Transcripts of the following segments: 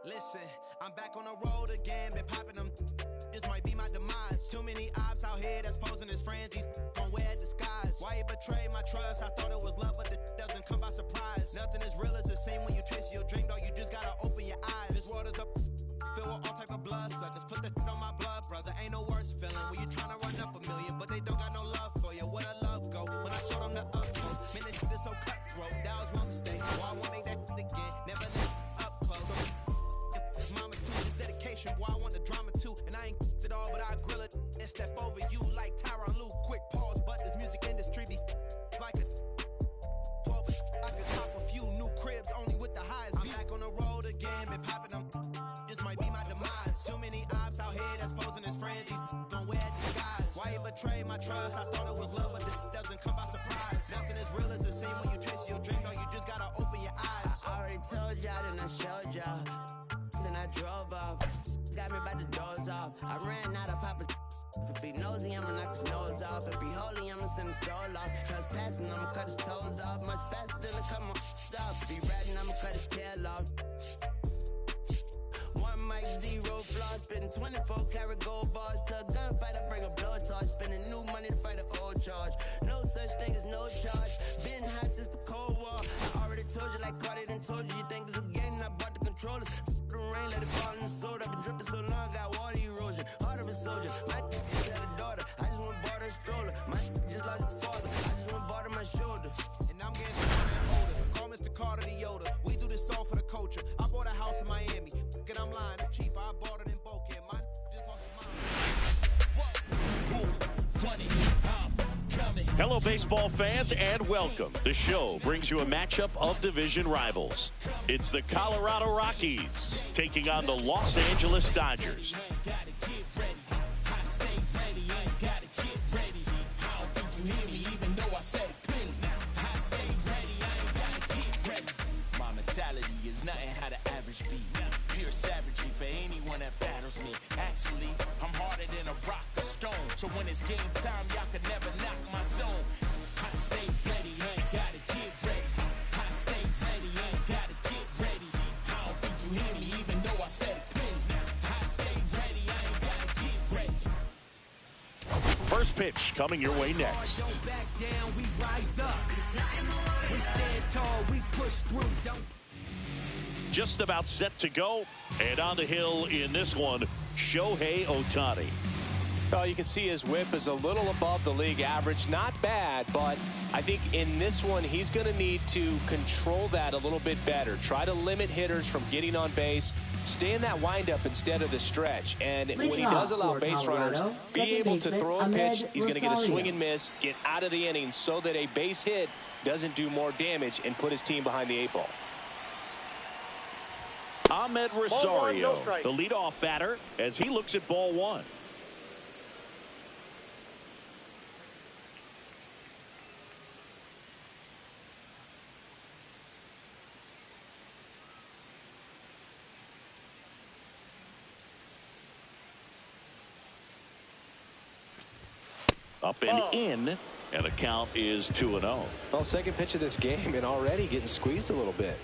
Listen, I'm back on the road again, been popping them. This might be my demise. Too many ops out here that's posing as friends. These gon' wear a disguise. Why you betray my trust? I thought it was love, but the doesn't come by surprise. Nothing is real as the same when you chase your dream, dog. You just gotta open your eyes. This world is up, filled with all type of blood suckers. Put the on my blood, brother. Ain't no worse feeling when you tryna run up a million, but they don't got no love for you. Where the love go? When I showed them the up close, man, this shit is so cutthroat. That was one mistake. Why I won't make that shit again? Never let up close. It's mama too, this dedication, boy, I want the drama too. And I ain't it all, but I grill it and step over you like Tyronn Lue. Quick pause, but this music industry be like a 12. I could top a few new cribs only with the highest. I'm back on the road again, been popping them. This might be my demise. Too many ops out here that's posing as friends. These gon' wear a disguise. Why you betray my trust? I thought it was love, but this doesn't come by surprise. Nothing is real as the same when you chase your dream. No, you just gotta open your eyes. I already told y'all, then I showed y'all. Then I drove off, got me by the doors off. I ran out of Papa's. If he nosy, I'ma knock his nose off. If he holy, I'ma send his soul off. Trespassing, I'ma cut his toes off. Much faster than a couple stuff. If he ratting, I'ma cut his tail off. One mic, zero flaws. Spitting 24 karat gold bars. To a gunfight, I bring a blowtorch. Spending new money to fight an old charge. No such thing as no charge. Been hot since the Cold War. I already told you like Cardi done told you. You think it's a game, I bought the controllers. The rain, let it fall in the soda. I've been dripping so long, got water erosion. Heart of a soldier. My had a daughter. I just want to borrow a stroller. My just like his father. I just want to borrow my shoulder. And I'm getting older. Call Mr. Carter the Yoda. We do this all for the culture. I bought a house in Miami. And I'm lying, it's cheap. I bought it in Boca. My just lost his mind. Hello, baseball fans, and welcome. The show brings you a matchup of division rivals. It's the Colorado Rockies taking on the Los Angeles Dodgers. My mentality is nothing how the average be. Pure savagery for anyone that battles me. Actually, I'm harder than a rock or stone. So when it's game time, y'all can never knock my zone. I stay ready, ain't gotta get ready. I stay ready, ain't gotta get ready. I don't think you hear me, even though I said it clearly. I stay ready, I ain't gotta get ready. First pitch coming your way next. Don't back down, we rise up. We stand tall, we push through. Don't Just about set to go, and on the hill in this one, Shohei Ohtani. Well, you can see his whip is a little above the league average. Not bad, but I think in this one, he's going to need to control that a little bit better. Try to limit hitters from getting on base. Stay in that windup instead of the stretch. And when he does allow base runners, be able to throw a pitch. He's going to get a swing and miss, get out of the inning so that a base hit doesn't do more damage and put his team behind the 8 ball. Ahmed Rosario, the leadoff batter, as he looks at ball one. Up and in, and the count is 2-0. Well, second pitch of this game and already getting squeezed a little bit.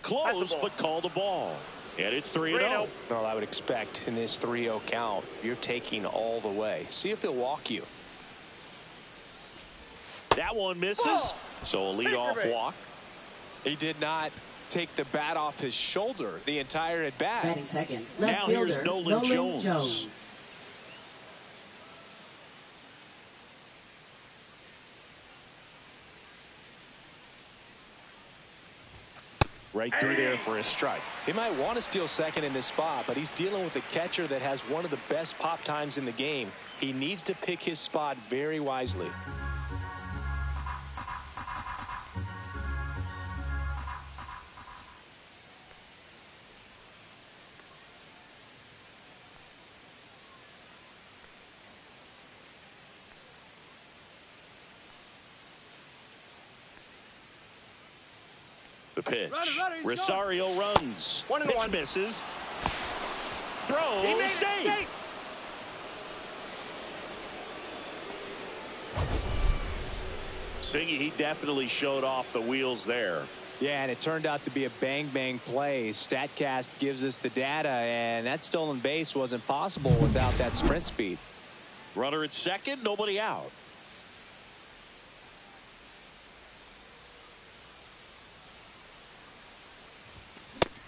Close, but call the ball. And it's 3-0. Well, I would expect in this 3-0 count, you're taking all the way. See if he'll walk you. That one misses. So a leadoff walk. He did not take the bat off his shoulder the entire at bat. Batting second. Now here's Nolan Jones. Right through there for a strike. He might want to steal second in this spot, but he's dealing with a catcher that has one of the best pop times in the game. He needs to pick his spot very wisely. The pitch. Rosario runs. Pitch misses. Throw safe. Singy, he definitely showed off the wheels there. Yeah, and it turned out to be a bang-bang play. StatCast gives us the data, and that stolen base wasn't possible without that sprint speed. Runner at second, nobody out.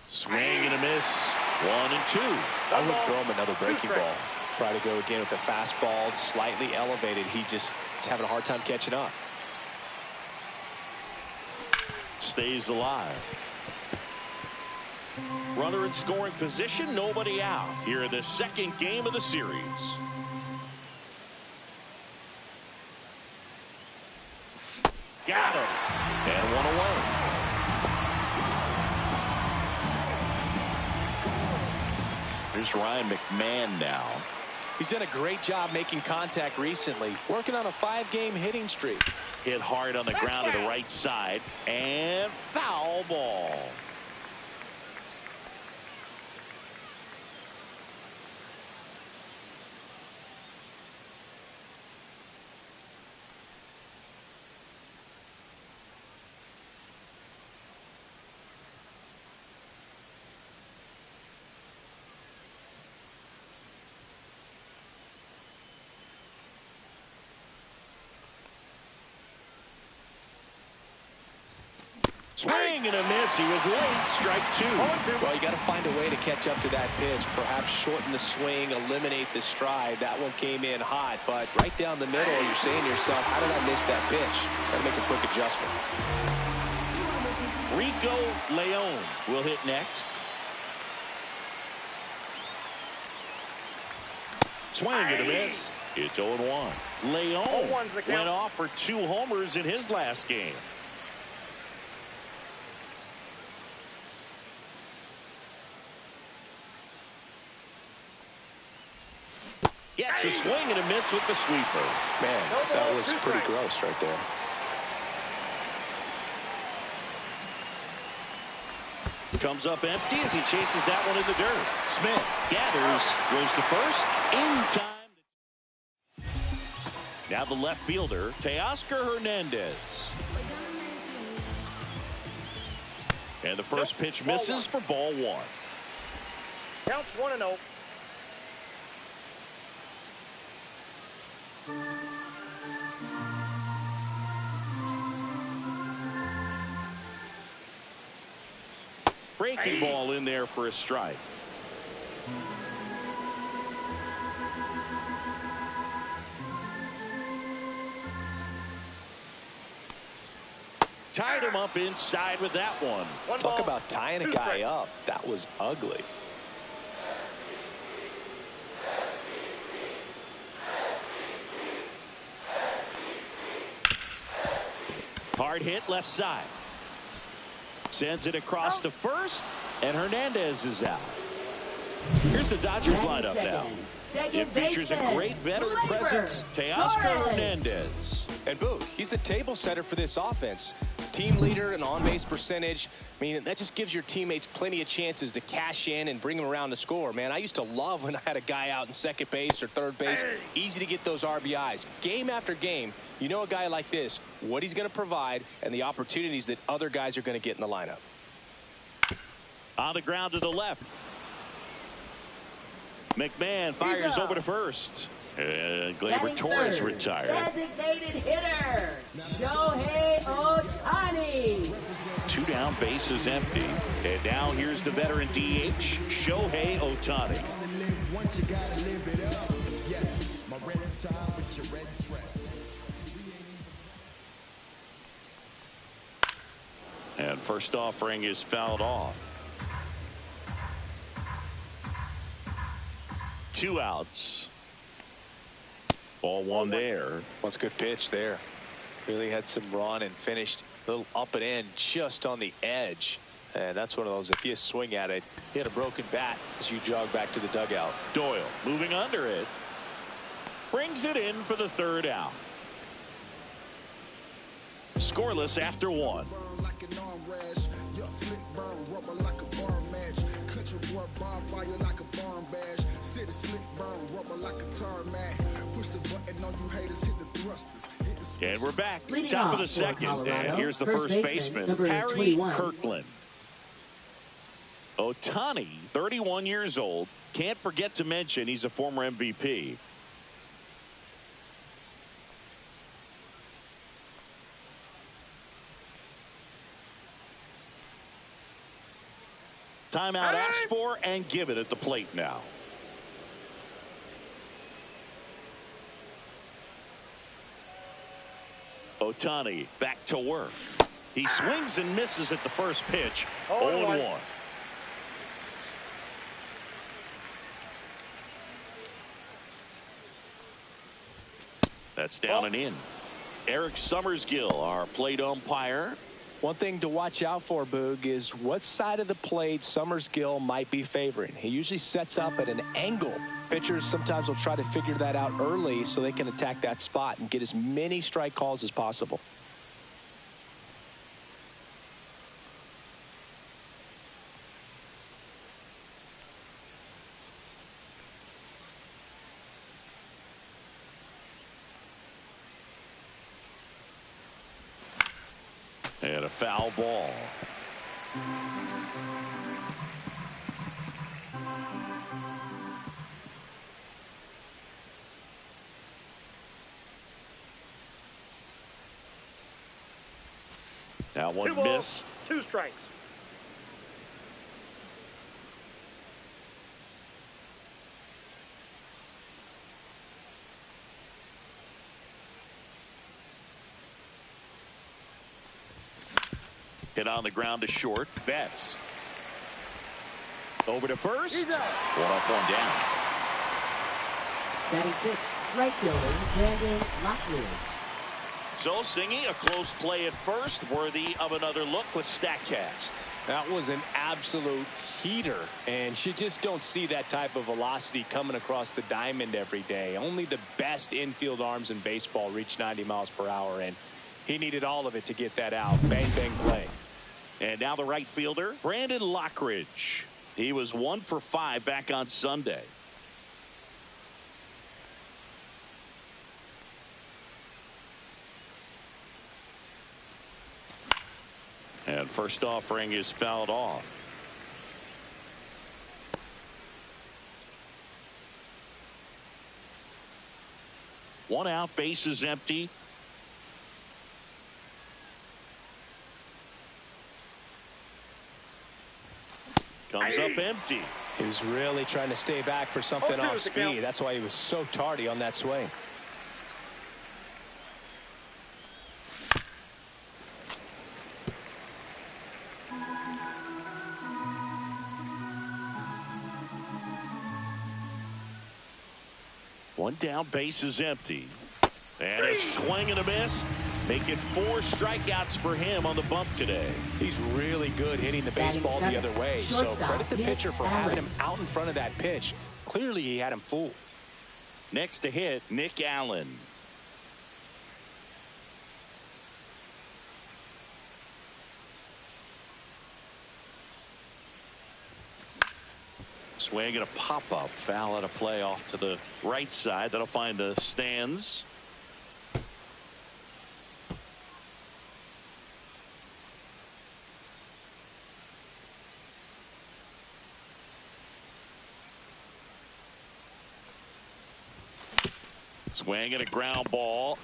Swing and a miss. 1-2. I would throw him another breaking ball. Try to go again with the fastball, slightly elevated. He just is having a hard time catching up. Stays alive. Runner in scoring position, nobody out. Here in the second game of the series. Got him. And 1 away. Here's Ryan McMahon now. He's done a great job making contact recently, working on a 5-game hitting streak. Hit hard on the ground to the right side, and foul ball. Swing and a miss. He was late. Strike 2. Well, you got to find a way to catch up to that pitch. Perhaps shorten the swing, eliminate the stride. That one came in hot, but right down the middle, you're saying to yourself, how did I miss that pitch? Got to make a quick adjustment. Rico León will hit next. Swing and a miss. It's 0-1. León went off for 2 homers in his last game. Gets a swing and a miss with the sweeper. Man, that was pretty gross right there. Comes up empty as he chases that one in the dirt. Smith gathers, goes to first, in time. Now the left fielder, Teoscar Hernandez. And the first pitch misses for ball 1. Counts 1-0. Breaking ball in there for a strike. Tied him up inside with that one. Talk about tying a guy up. That was ugly. Hard hit left side. Sends it across to first, and Hernandez is out. Here's the Dodgers lineup now. It features a great veteran presence, Teoscar Hernandez. And Boog, he's the table setter for this offense. Team leader and on-base percentage. I mean, that just gives your teammates plenty of chances to cash in and bring them around to score, man. I used to love when I had a guy out in second base or third base. Easy to get those RBIs. Game after game, you know a guy like this, what he's going to provide and the opportunities that other guys are going to get in the lineup. On the ground to the left. McMahon fires over to first. And Gleyber Torres retired. Designated hitter, Shohei Ohtani. 2 down, bases empty. And now here's the veteran DH, Shohei Ohtani. And first offering is fouled off. 2 outs. Ball 1 there. That's a good pitch there. Really had some run and finished a little up and in just on the edge. And that's one of those, if you swing at it, hit a broken bat as you jog back to the dugout. Doyle moving under it. Brings it in for the 3rd out. Scoreless after 1. burn rubber like a bar match. Country boy bonfire like a barn bash. City slick burn rubber like a tar mat. Push the button on you haters, hit the thrusters. And we're back. Leading Top of off the for second. Colorado, And here's the first first baseman, baseman, number Harry 21. Kirkland. Ohtani, 31 years old. Can't forget to mention he's a former MVP. Timeout asked for and given at the plate now. Ohtani back to work. He swings and misses at the first pitch. 0-1. That's down and in. Eric Summersgill, our plate umpire. One thing to watch out for, Boog, is what side of the plate Summersgill might be favoring. He usually sets up at an angle. Pitchers sometimes will try to figure that out early so they can attack that spot and get as many strike calls as possible. And a foul ball. That one missed. 2 strikes. Hit on the ground to short. Betts. Over to first. He's out. 1 up, 1 down. Batting 6th, right fielder Brandon Lockwood. So Singy, a close play at first, worthy of another look with StatCast. That was an absolute heater, and you just don't see that type of velocity coming across the diamond every day. Only the best infield arms in baseball reach 90 miles per hour, and he needed all of it to get that out. Bang, bang play. And now the right fielder, Brandon Lockridge. He was 1 for 5 back on Sunday. And first offering is fouled off. One out, base is empty. Comes up empty. He was really trying to stay back for something off speed. That's why he was so tardy on that swing. One down, base is empty. And a swing and a miss. Make it 4 strikeouts for him on the bump today. He's really good hitting the baseball the other way. So credit the pitcher for having him out in front of that pitch. Clearly he had him fooled. Next to hit, Nick Allen. Swing and a pop-up. Foul at a play off to the right side. That'll find the stands. Swing and a ground ball.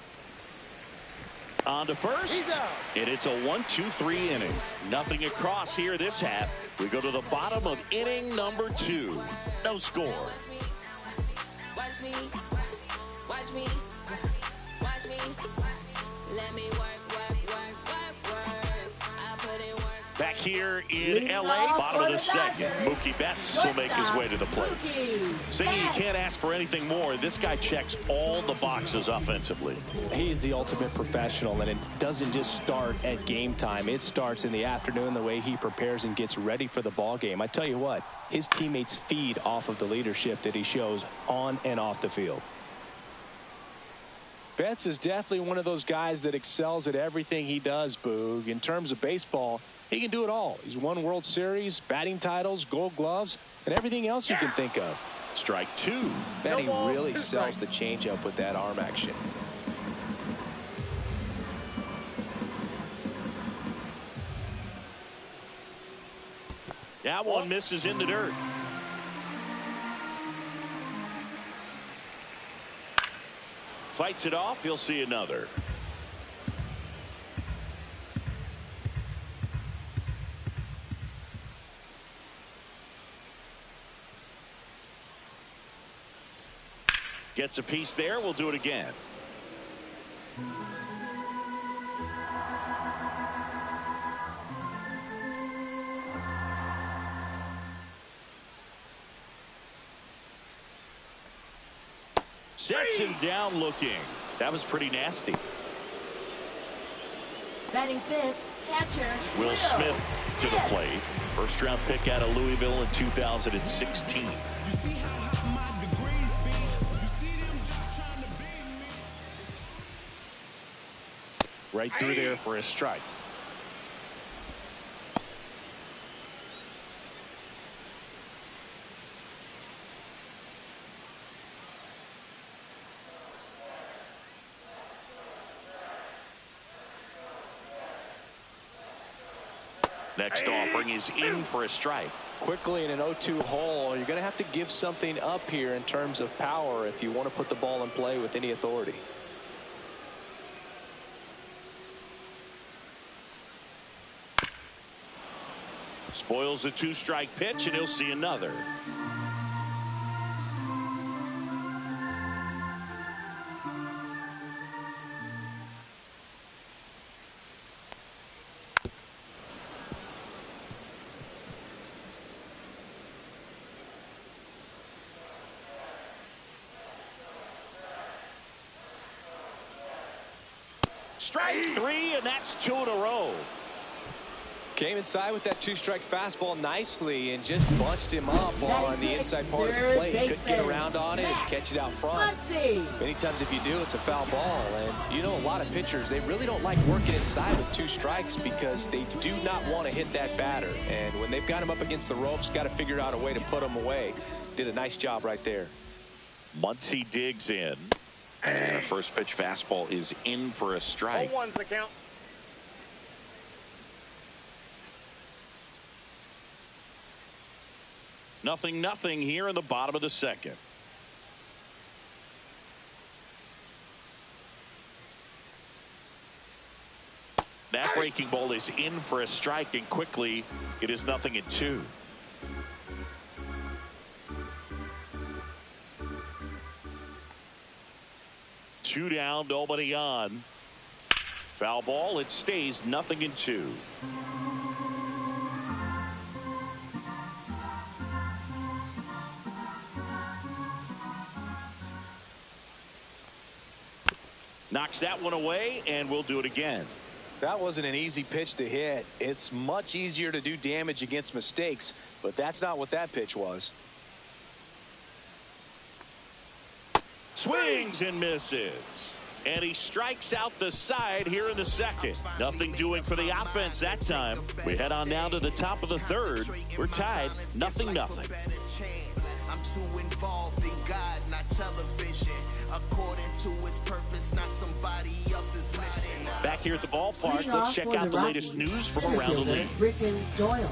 On to first. And it's a 1-2-3 inning. Nothing across here this half. We go to the bottom of inning number 2. No score. Watch me. Watch me. Watch me. Let me work. I put in work. Back here in LA, bottom of the second. Mookie Betts will make his way to the plate. Saying you can't ask for anything more. This guy checks all the boxes offensively. He is the ultimate professional, and it doesn't just start at game time. It starts in the afternoon, the way he prepares and gets ready for the ball game. I tell you what, his teammates feed off of the leadership that he shows on and off the field. Betts is definitely one of those guys that excels at everything he does, Boog. In terms of baseball, he can do it all. He's won World Series, batting titles, Gold Gloves, and everything else you can think of. Strike two. Benny really sells the changeup with that arm action. That one misses in the dirt. Fights it off. He'll see another. Gets a piece there. We'll do it again. Sets him down looking. That was pretty nasty. Batting fifth, catcher Will Smith to the plate. First round pick out of Louisville in 2016. Right through there for a strike. Next offering is in for a strike. Quickly in an 0-2 hole, you're going to have to give something up here in terms of power if you want to put the ball in play with any authority. Spoils a two-strike pitch, and he'll see another. Strike three, and that's two in a row. Came inside with that two-strike fastball nicely and just bunched him up on the inside part of the plate. Couldn't get around on it and catch it out front. Many times if you do, it's a foul ball. And you know, a lot of pitchers, they really don't like working inside with two strikes because they do not want to hit that batter. And when they've got him up against the ropes, got to figure out a way to put him away. Did a nice job right there. Muncy digs in. And a first pitch fastball is in for a strike. 0-1's the count. Nothing here in the bottom of the second. That breaking ball is in for a strike, and quickly it is 0-2. Two down, nobody on. Foul ball, it stays 0-2. Knocks that one away, and we'll do it again. That wasn't an easy pitch to hit. It's much easier to do damage against mistakes, but that's not what that pitch was. Swings and misses. And he strikes out the side here in the second. Nothing doing for the offense that time. We head on down to the top of the third. We're tied 0-0. I'm too involved in God, not television. According to his purpose, not somebody else's mission. Back here at the ballpark, let's check out the latest news from around the league. Britton Doyle.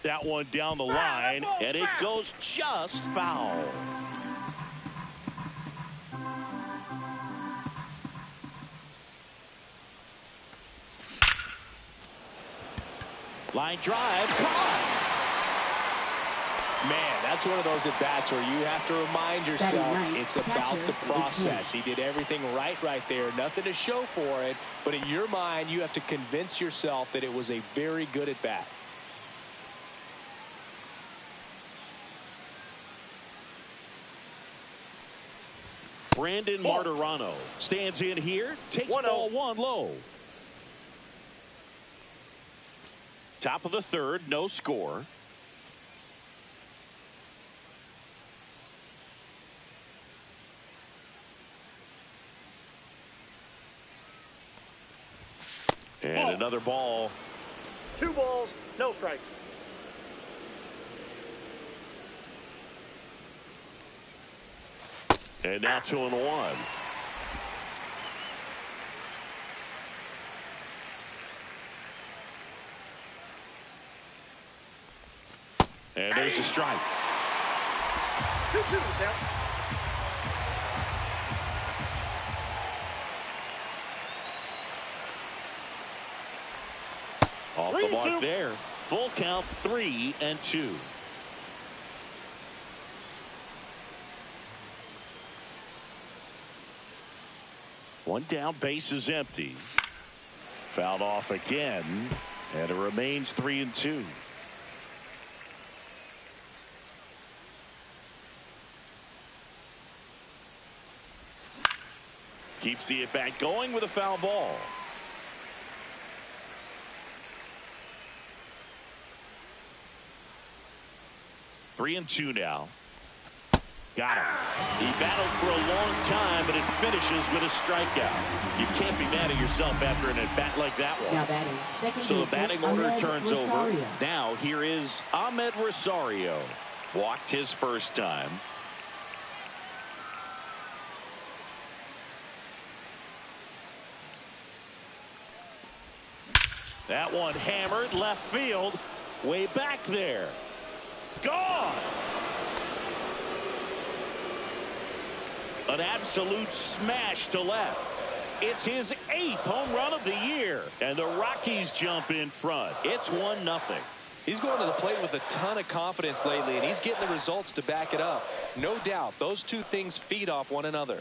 That one down the line, and it goes just foul. Line drive, caught. Man, that's one of those at-bats where you have to remind yourself it's about the process. He did everything right there. Nothing to show for it, but in your mind, you have to convince yourself that it was a very good at-bat. Brandon Martirano stands in here, takes 1-0. ball one low. Top of the third, no score. And another ball. 2 balls, no strikes. And now 2-1. And there's the strike. 2-2 down. Off the mark there. Full count, 3-2. One down, base is empty. Fouled off again, and it remains 3-2. Keeps the at-bat going with a foul ball. Three and two now. Got him. He battled for a long time, but it finishes with a strikeout. You can't be mad at yourself after an at-bat like that one. Now batting. Second So the batting order Ahmed turns Rosario. over. Now here is Ahmed Rosario. Walked his first time. That one hammered left field. Way back there. Gone. An absolute smash to left. It's his 8th home run of the year. And the Rockies jump in front. It's 1-0. He's going to the plate with a ton of confidence lately, and he's getting the results to back it up. No doubt, those two things feed off one another.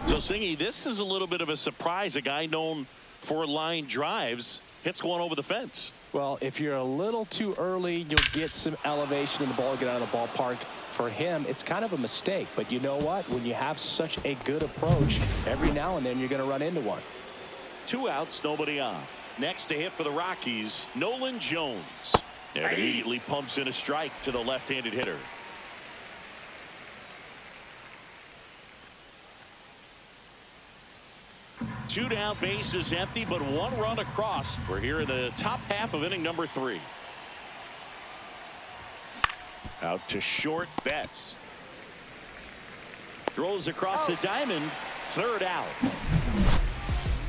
So, Singy, this is a little bit of a surprise. A guy known for line drives hits one over the fence. Well, if you're a little too early, you'll get some elevation in the ball, get out of the ballpark. For him, it's kind of a mistake. But you know what? When you have such a good approach, every now and then you're going to run into one. 2 outs, nobody on. Next to hit for the Rockies, Nolan Jones. And immediately pumps in a strike to the left-handed hitter. Two down, base is empty, but 1 run across. We're here in the top half of inning number 3. Out to short, Betts. Throws across the diamond, 3rd out.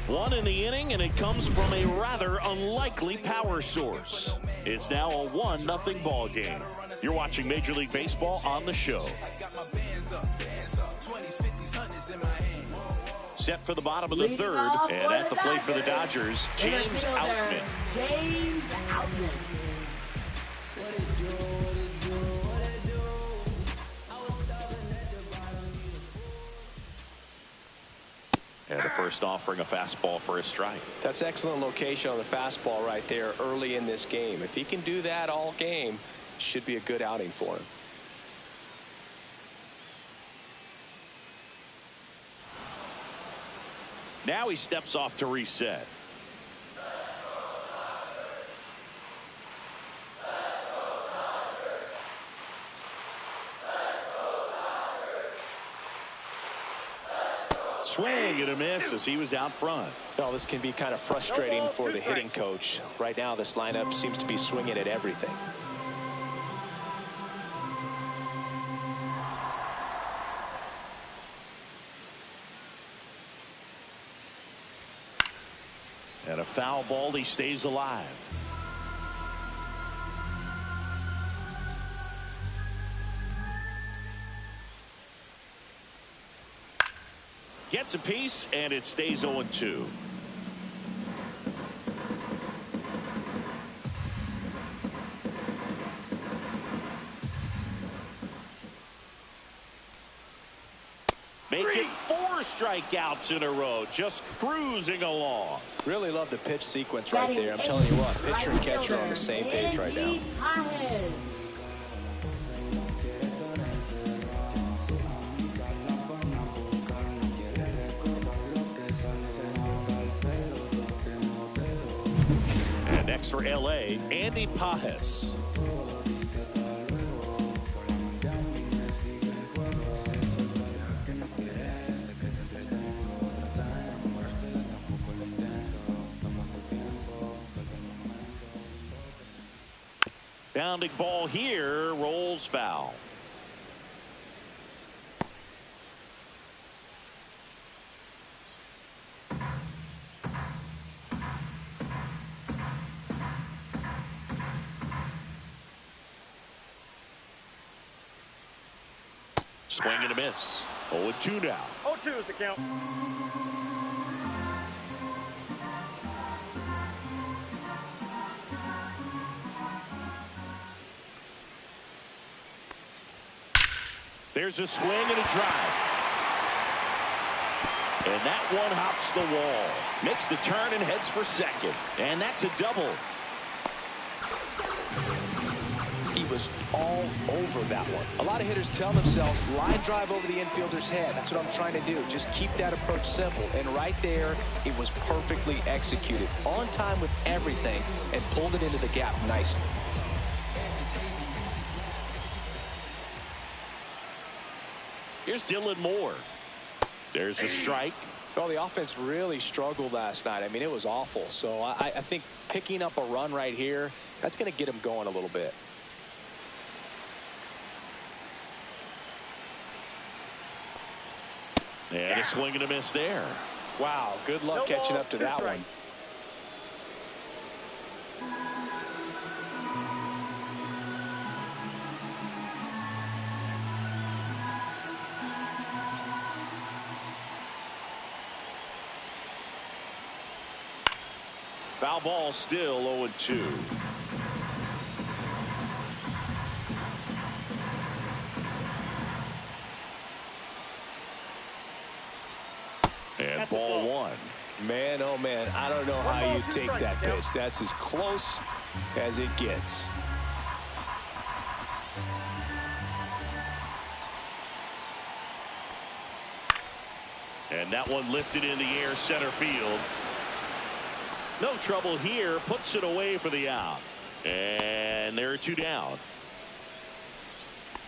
1 in the inning, and it comes from a rather unlikely power source. It's now a 1-0 ball game. You're watching Major League Baseball on the show. Set for the bottom of the 3rd, and at the plate for the Dodgers, James Outman. James Outman. And the first offering a fastball for a strike. That's excellent location on the fastball right there early in this game. If he can do that all game, should be a good outing for him. Now he steps off to reset. Swing and a miss as he was out front. Well, this can be kind of frustrating for the hitting coach. Right now, this lineup seems to be swinging at everything. And a foul ball, he stays alive. Gets a piece, and it stays 0-2. Making 4 strikeouts in a row, just cruising along. Really love the pitch sequence right there. I'm telling you what, pitcher and catcher are on the same page right now. And next for L.A., Andy Pages. Bounding ball here, rolls foul. Swing and a miss. 0-2 now. 0-2 is the count. There's a swing and a drive. And that one hops the wall. Makes the turn and heads for second. And that's a double. He was all over that one. A lot of hitters tell themselves, line drive over the infielder's head. That's what I'm trying to do. Just keep that approach simple. And right there, it was perfectly executed. On time with everything and pulled it into the gap nicely. Here's Dylan Moore. There's a strike. Well, the offense really struggled last night. I mean, it was awful. So I think picking up a run right here, that's going to get him going a little bit. And a swing and a miss there. Wow, good luck catching up to that one. Foul ball still 0-2. And ball one. Man, oh man, I don't know how you take that pitch. That's as close as it gets. And that one lifted in the air center field. No trouble here. Puts it away for the out. And there are two down.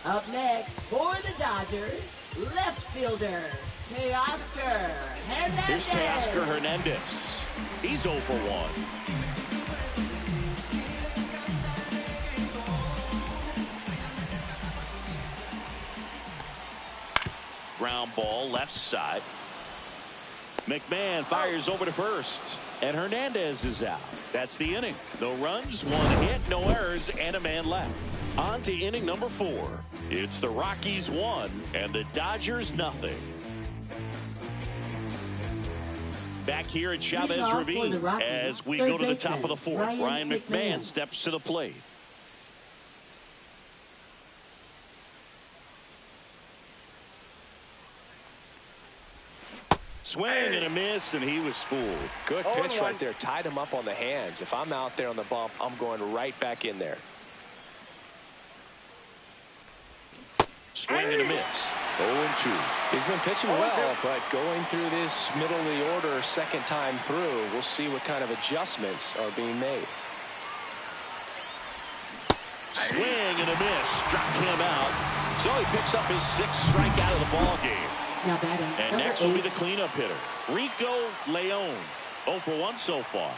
Up next for the Dodgers, left fielder Teoscar Hernandez. Here's Teoscar Hernandez. He's 0 for 1. Ground ball left side. McMahon fires over to first. And Hernandez is out. That's the inning. No runs, one hit, no errors, and a man left. On to inning number 4. It's the Rockies 1 and the Dodgers nothing. Back here at Chavez Ravine as we go to the top of the 4th. Ryan McMahon steps to the plate. Swing and a miss, and he was fooled. Good pitch right there. Tied him up on the hands. If I'm out there on the bump, I'm going right back in there. Swing and a miss. 0-2. He's been pitching well, but going through this middle of the order second time through, we'll see what kind of adjustments are being made. Swing and a miss. Struck him out. So he picks up his 6th strikeout of the ball game. Now batting, and next will be the cleanup hitter, Rico León. 0 for 1 so far.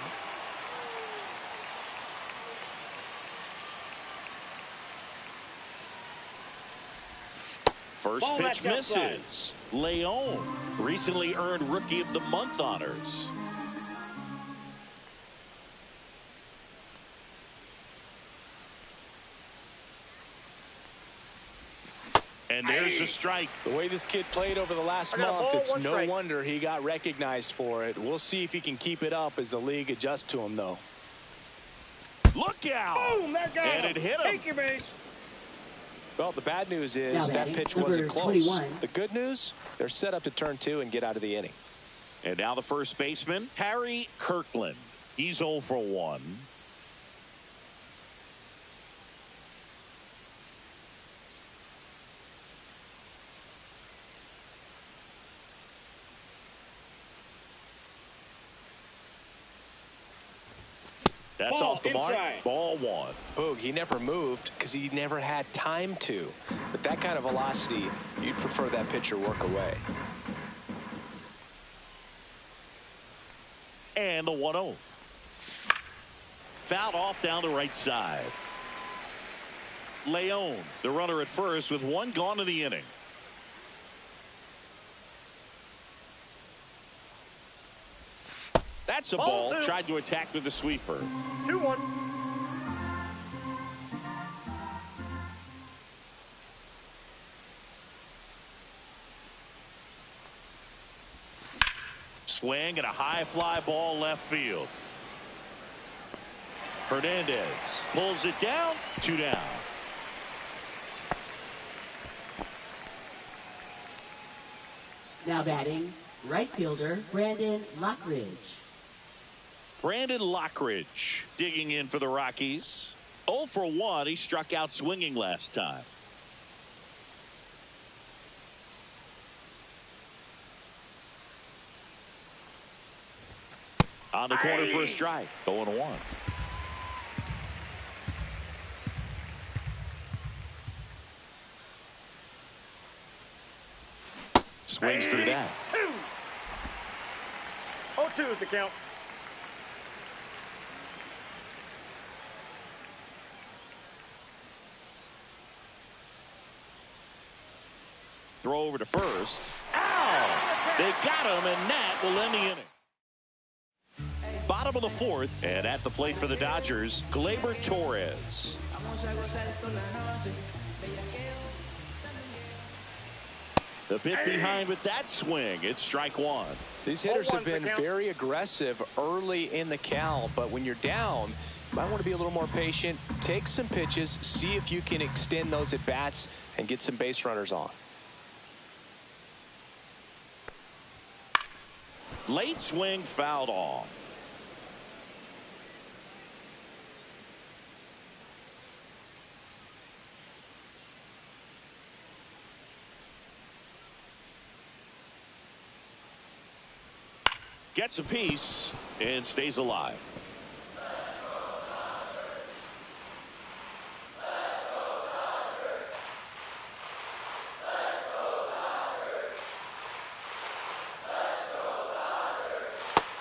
First pitch misses. León recently earned Rookie of the Month honors. And there's a strike. The way this kid played over the last month, it's no wonder he got recognized for it. We'll see if he can keep it up as the league adjusts to him, though. Look out! Boom, and it hit him. Take your base. Well, the bad news is that pitch wasn't close. 21. The good news, they're set up to turn 2 and get out of the inning. And now the first baseman, Harry Kirkland. He's 0 for 1. That's off the mark. Ball one. Boog, he never moved because he never had time to. But that kind of velocity, you'd prefer that pitcher work away. And the 1-0. Fouled off down the right side. Leon, the runner at first with one gone in the inning. That's a ball. Tried to attack with the sweeper. 2-1. Swing and a high fly ball left field. Hernandez pulls it down. 2 down. Now batting, right fielder Brandon Lockridge. Brandon Lockridge digging in for the Rockies. 0 for 1. He struck out swinging last time. On the corner for a strike. 0-1. Swings through that. 0-2 is the count. Throw over to first. Ow! They got him, and that will end the inning. Bottom of the 4th, and at the plate for the Dodgers, Gleyber Torres. The bit behind with that swing. It's strike one. These hitters have been very aggressive early in the count, but when you're down, you might want to be a little more patient. Take some pitches, see if you can extend those at bats and get some base runners on. Late swing fouled off. Gets a piece and stays alive.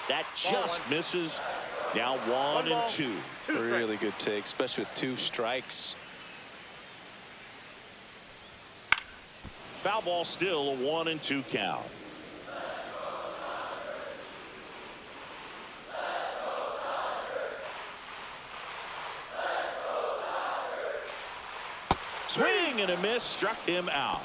That just misses. Now 1-2. Really good take, especially with 2 strikes. Foul ball, still a 1-2 count. Swing and a miss, struck him out.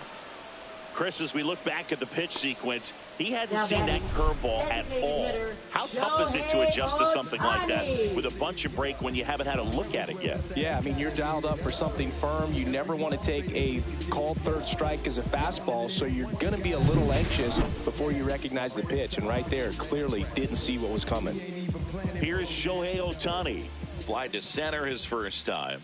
Chris, as we look back at the pitch sequence, he hadn't seen that curveball at all. How tough is it to adjust to something like that with a bunch of break when you haven't had a look at it yet? Yeah, I mean, you're dialed up for something firm. You never want to take a called third strike as a fastball, so you're going to be a little anxious before you recognize the pitch. And right there, clearly didn't see what was coming. Here's Shohei Ohtani. Fly to center his first time.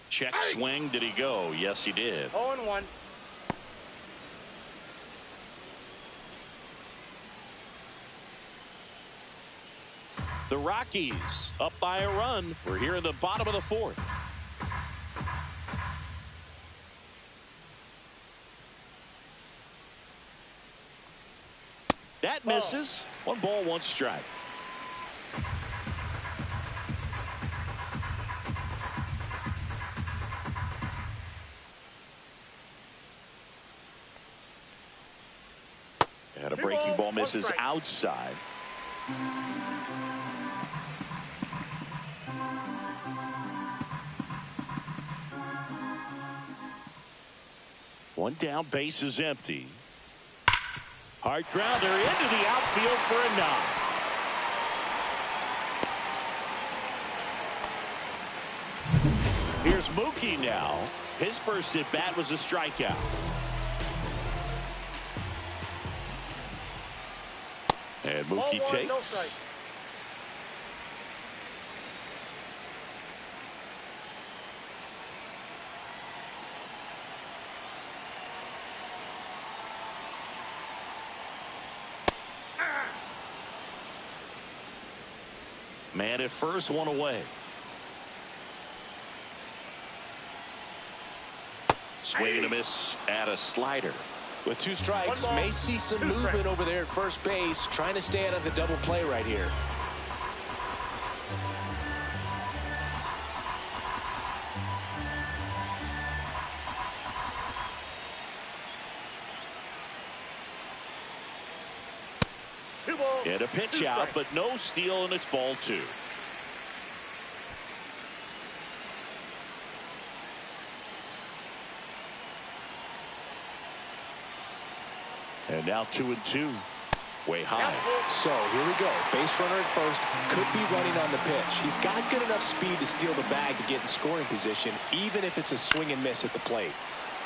Check swing. Did he go? Yes, he did. 0-1. The Rockies up by a run. We're here in the bottom of the 4th. That misses. 1 ball, 1 strike. And a breaking ball misses outside. One down, base is empty. Hard grounder into the outfield for a knock. Here's Mookie now. His first at bat was a strikeout. And Mookie takes. Man at first, one away. Swing and a miss at a slider. With 2 strikes, may see some movement over there at first base, trying to stay out of the double play right here. And a pitch out, but no steal, and it's ball 2. And now 2-2. Way high. So here we go. Base runner at first. Could be running on the pitch. He's got good enough speed to steal the bag to get in scoring position, even if it's a swing and miss at the plate.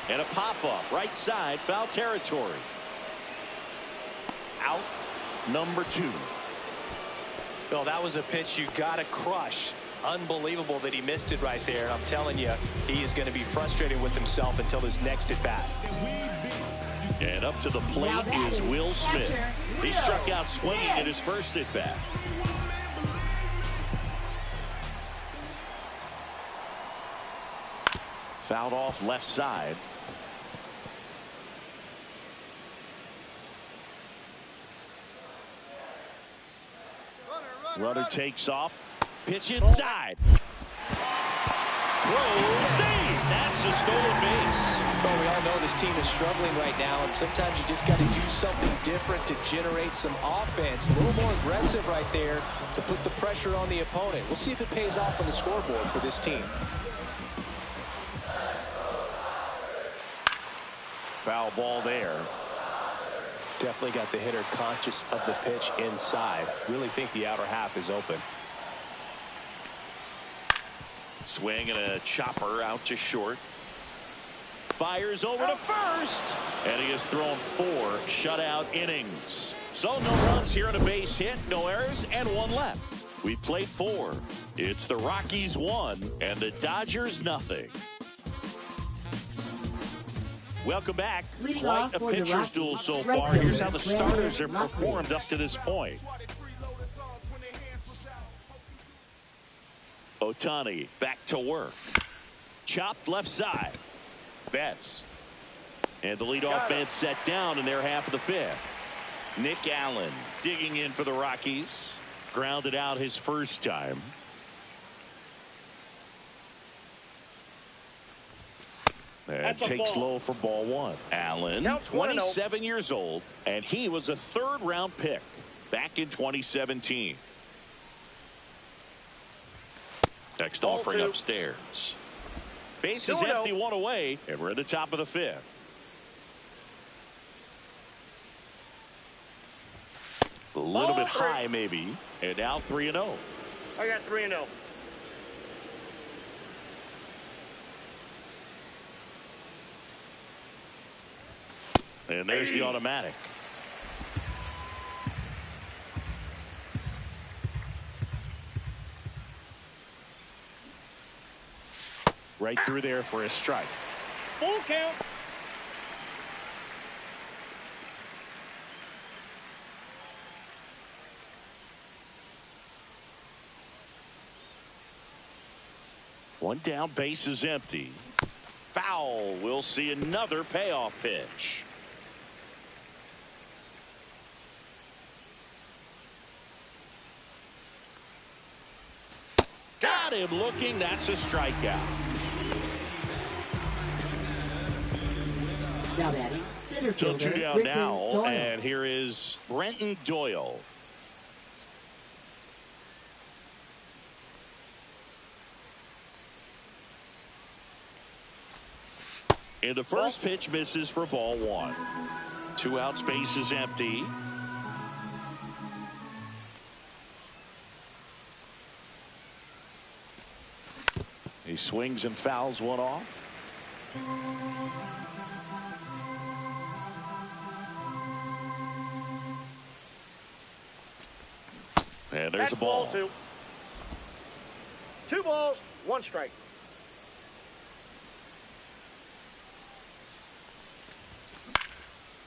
And a pop-up. Right side. Foul territory. Out. Number 2. Phil, that was a pitch you got to crush. Unbelievable that he missed it right there. I'm telling you, he is going to be frustrated with himself until his next at bat. And up to the plate is Will Smith. He struck out swinging at his first at bat. Fouled off left side. Runner takes off. Pitch inside. Throw, save. That's a stolen base. Well, we all know this team is struggling right now, and sometimes you just got to do something different to generate some offense. A little more aggressive right there to put the pressure on the opponent. We'll see if it pays off on the scoreboard for this team. Foul ball there. Definitely got the hitter conscious of the pitch inside. Really think the outer half is open. Swing and a chopper out to short. Fires over to first. And he has thrown 4 shutout innings. So no runs here on a base hit, no errors, and 1 left. We played 4. It's the Rockies 1 and the Dodgers nothing. Welcome back. Quite a pitcher's duel so far. Here's how the starters have performed up to this point. Ohtani back to work. Chopped left side. Betts. And the leadoff man set down in their half of the 5th. Nick Allen digging in for the Rockies. Grounded out his first time. And takes low for ball 1. Allen, 27 years old, and he was a 3rd-round pick back in 2017. Next offering upstairs. Base is empty, 1 away, and we're at the top of the 5th. A little bit high, maybe, and now 3-0. I got 3-0. And there's the automatic. Right through there for a strike. Full count. One down, base is empty. Foul. We'll see another payoff pitch. Got him looking. That's a strikeout. Now batting, center So fielder, 2 down Brenton now, Doyle. and here is Brenton Doyle. And the first pitch misses for ball 1. 2 out, space is empty. He swings and fouls one off. And there's a ball. 2. 2 balls, 1 strike.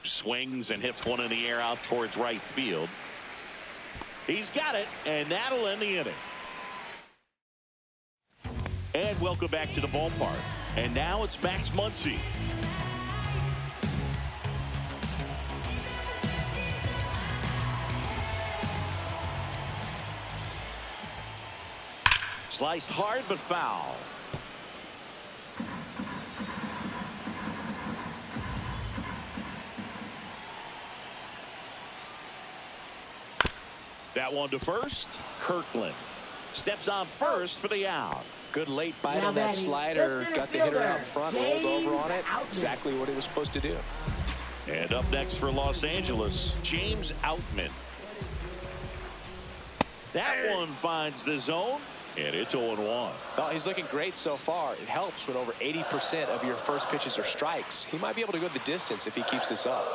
Swings and hits one in the air out towards right field. He's got it, and that'll end the inning. And welcome back to the ballpark. And now it's Max Muncy. Sliced hard but foul. That one to first. Kirkland steps on first for the out. Good late bite on that slider. Got the hitter out in front, rolled over on it. Exactly what he was supposed to do. And up next for Los Angeles, James Outman. That one finds the zone, and it's 0-1. Well, he's looking great so far. It helps when over 80% of your first pitches are strikes. He might be able to go the distance if he keeps this up.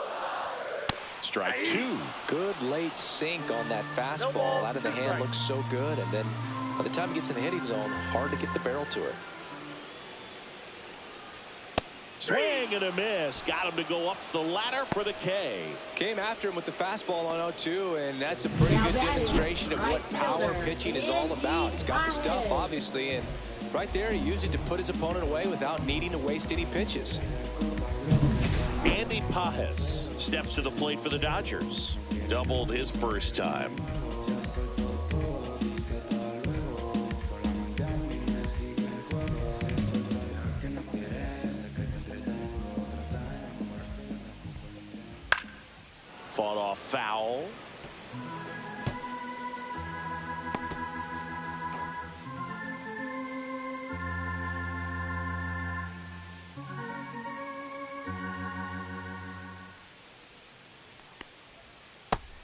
Strike two. Good late sink on that fastball. Out of the hand, looks so good. And then by the time he gets in the hitting zone, hard to get the barrel to it. Swing and a miss. Got him to go up the ladder for the K. Came after him with the fastball on 0-2, and that's a pretty good demonstration of what power pitching is all about. He's got the stuff, obviously, and right there he used it to put his opponent away without needing to waste any pitches. Andy Pages steps to the plate for the Dodgers. Doubled his first time. Fought off foul.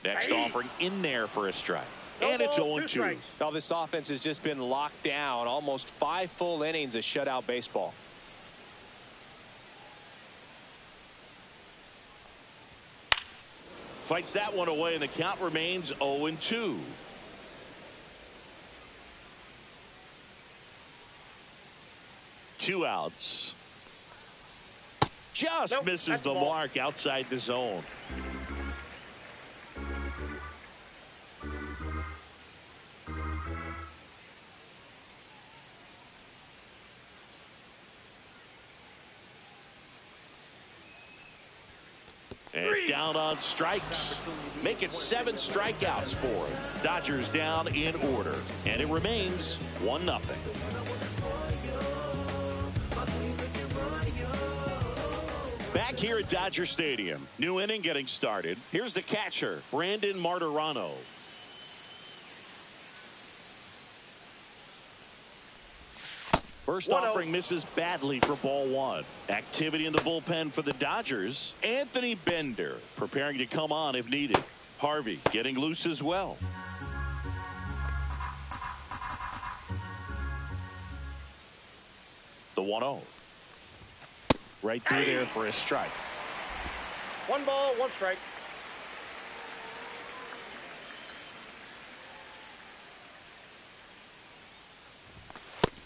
Next offering in there for a strike. And it's 0-2. Now this offense has just been locked down. Almost 5 full innings of shutout baseball. Fights that one away, and the count remains 0-2. Two outs. Just misses the mark outside the zone. And down on strikes. Make it 7 strikeouts for him. Dodgers down in order. And it remains 1-0. Back here at Dodger Stadium. New inning getting started. Here's the catcher, Brandon Martirano. First offering misses badly for ball 1. Activity in the bullpen for the Dodgers. Anthony Bender preparing to come on if needed. Harvey getting loose as well. The 1-0. Right through there for a strike. 1 ball, 1 strike.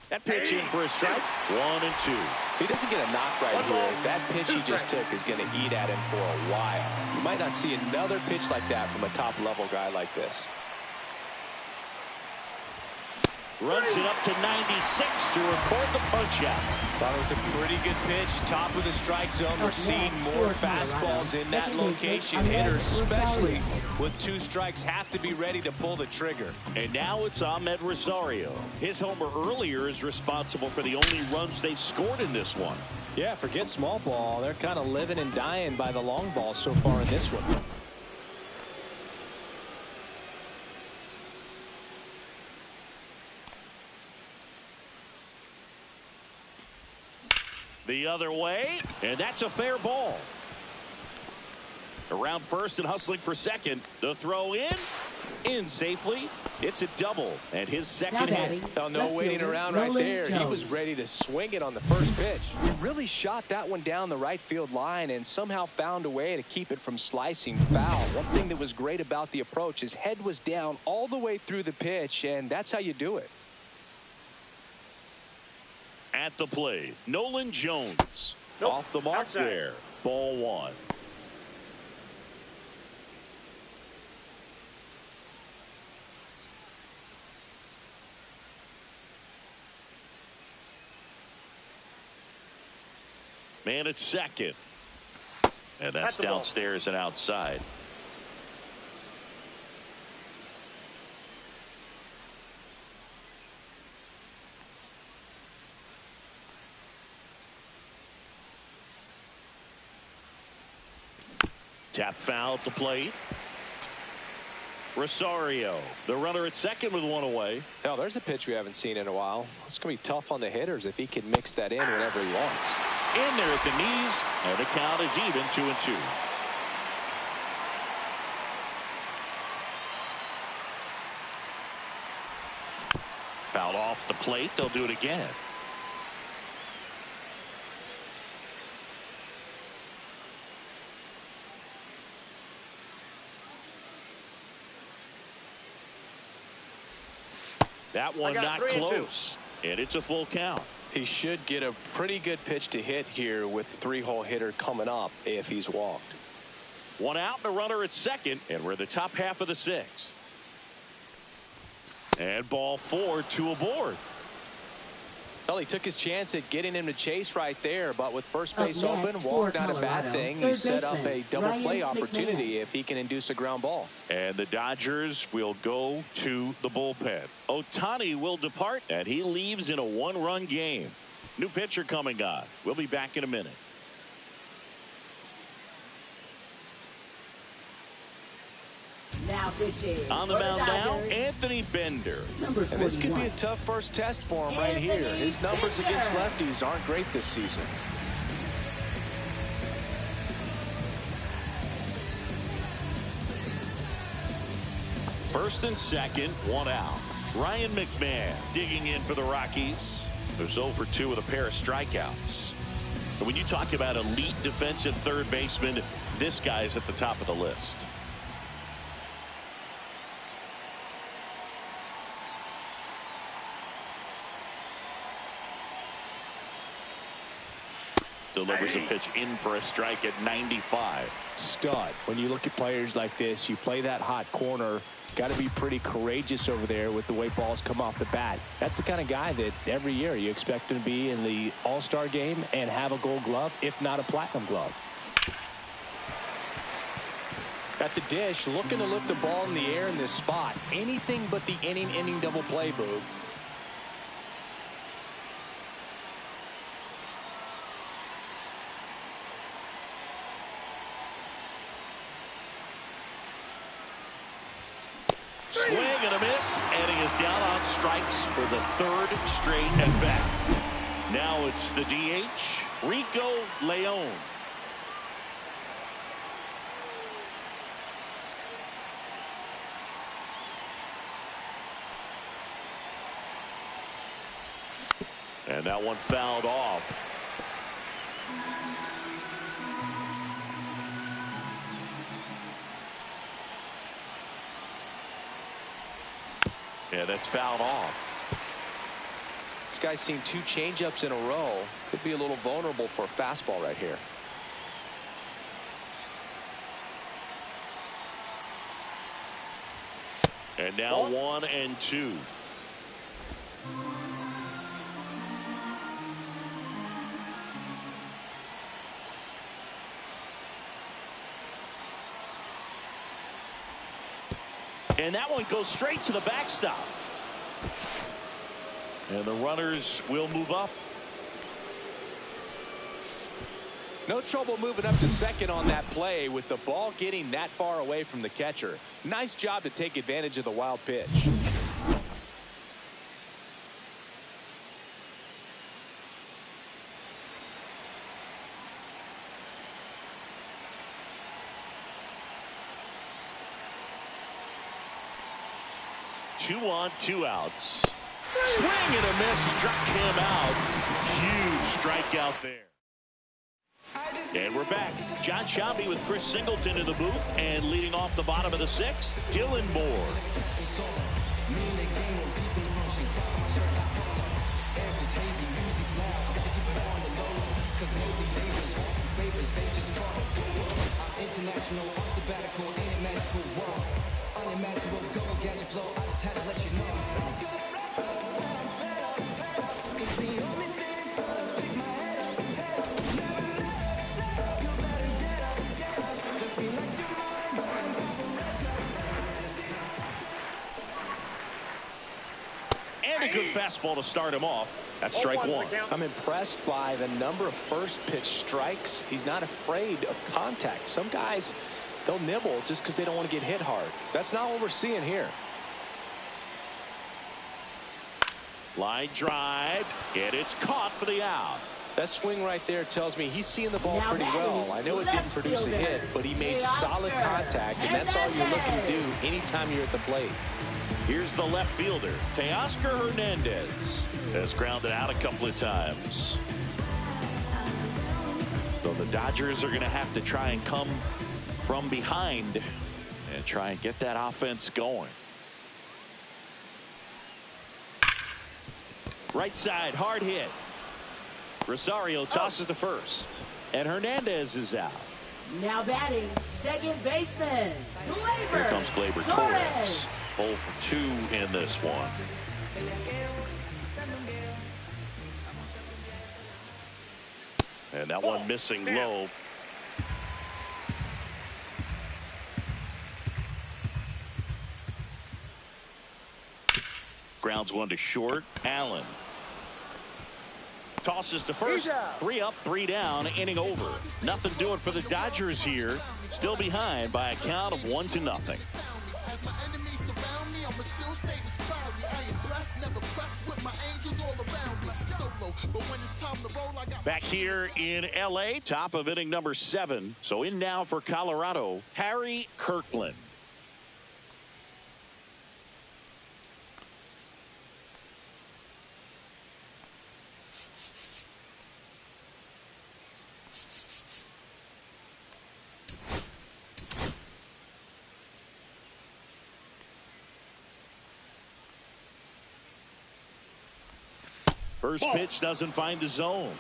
That pitch in for a strike. 1-2. If he doesn't get a knock right here, that pitch he just took is going to eat at him for a while. You might not see another pitch like that from a top-level guy like this. Runs it up to 96 to record the punch out. Thought it was a pretty good pitch. Top of the strike zone. We're seeing more fastballs in that location. Hitters, especially with 2 strikes, have to be ready to pull the trigger. And now it's Ahmed Rosario. His homer earlier is responsible for the only runs they've scored in this one. Yeah, forget small ball. They're kind of living and dying by the long ball so far in this one. The other way, and that's a fair ball. Around first and hustling for second. The throw in safely. It's a double, and his second hit. Oh, no waiting around right there. He was ready to swing it on the first pitch. He really shot that one down the right field line and somehow found a way to keep it from slicing foul. One thing that was great about the approach, his head was down all the way through the pitch, and that's how you do it. At the plate, Nolan Jones. Off the mark there. Ball 1. Man at second. And that's downstairs and outside. Tap foul at the plate. Rosario, the runner at second with one away. Now, there's a pitch we haven't seen in a while. It's going to be tough on the hitters if he can mix that in whenever he wants. In there at the knees, and the count is even 2-2. Fouled off the plate. They'll do it again. That one not close. And it's a full count. He should get a pretty good pitch to hit here with the 3-hole hitter coming up if he's walked. One out and a runner at second, and we're in the top half of the 6th. And ball 4, 2 aboard. Well, he took his chance at getting him to chase right there, but with first base open, Walker not a bad thing. He set up a double play opportunity if he can induce a ground ball. And the Dodgers will go to the bullpen. Ohtani will depart, and he leaves in a 1-run game. New pitcher coming on. We'll be back in a minute. Now pitching on the mound now, Anthony Bender. And this could be a tough first test for him right here. His numbers against lefties aren't great this season. First and second, one out. Ryan McMahon digging in for the Rockies. They're 0 for 2 with a pair of strikeouts. And when you talk about elite defensive third baseman, this guy's at the top of the list. Delivers a pitch in for a strike at 95. Stud. When you look at players like this, you play that hot corner. Got to be pretty courageous over there with the way balls come off the bat. That's the kind of guy that every year you expect him to be in the All-Star game and have a gold glove, if not a platinum glove. At the dish, looking to lift the ball in the air in this spot. Anything but the inning double play, Boog. Swing and a miss, and he is down on strikes for the 3rd straight at bat. Now it's the DH, Rico León. And that one fouled off. Yeah, that's fouled off. This guy's seen 2 changeups in a row. Could be a little vulnerable for a fastball right here. And now 1 and 2. And that one goes straight to the backstop. And the runners will move up. No trouble moving up to second on that play with the ball getting that far away from the catcher. Nice job to take advantage of the wild pitch. Two on, 2 outs. Swing and a miss, struck him out. Huge strikeout there. And we're back. John Sciambi with Chris Singleton in the booth, and leading off the bottom of the 6th, Dylan Moore. International, sabbatical, inimaginable world. Unimaginable, go gadget flow. I just had to let you know. It's the only thing that's gonna pick my head up. a good fastball to start him off. That's strike one. I'm impressed by the number of first pitch strikes. He's not afraid of contact. Some guys, they'll nibble just because they don't want to get hit hard. That's not what we're seeing here. Line drive, and it's caught for the out. That swing right there tells me he's seeing the ball pretty well. I know it didn't produce a hit, but he made solid contact, and that's all you're looking to do anytime you're at the plate. Here's the left fielder, Teoscar Hernandez, has grounded out a couple of times. So the Dodgers are going to have to try and come from behind and try and get that offense going. Right side, hard hit. Rosario tosses to first, and Hernandez is out. Now batting, second baseman, Gleyber. Here comes Gleyber Torres. 0 for 2 in this one. And that one missing low. Grounds one to short. Allen tosses to first. 3 up, 3 down, inning over. Nothing doing for the Dodgers here. Still behind by a count of 1-0. Back here in LA, top of inning number 7. So in now for Colorado, Harry Kirkland. First pitch doesn't find the zone.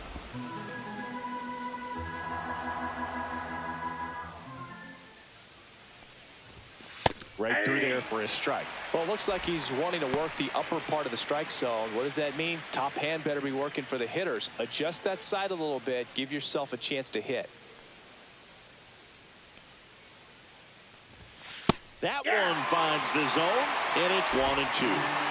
Right through there for a strike. Well, it looks like he's wanting to work the upper part of the strike zone. What does that mean? Top hand better be working for the hitters. Adjust that side a little bit. Give yourself a chance to hit. That one finds the zone, and it's 1-2.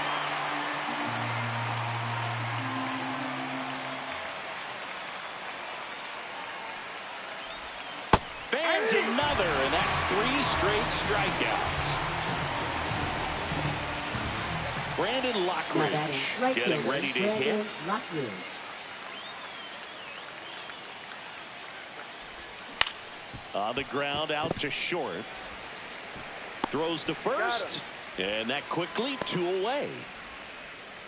Another, and that's 3 straight strikeouts. Brandon Lockridge getting ready to hit. On the ground, out to short. Throws to first, and that quickly 2 away.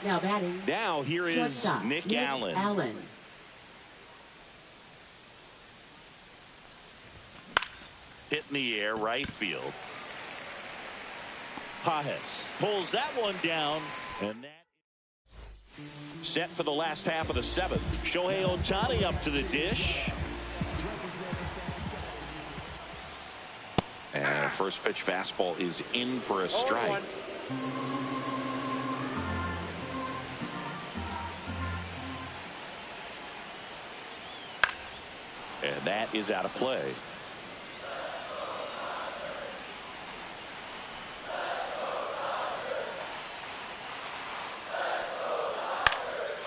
Now batting. Now here is Nick Allen. Hit in the air, right field. Pages pulls that one down, and that set for the last half of the 7th. Shohei Ohtani up to the dish. And first pitch fastball is in for a strike. And that is out of play.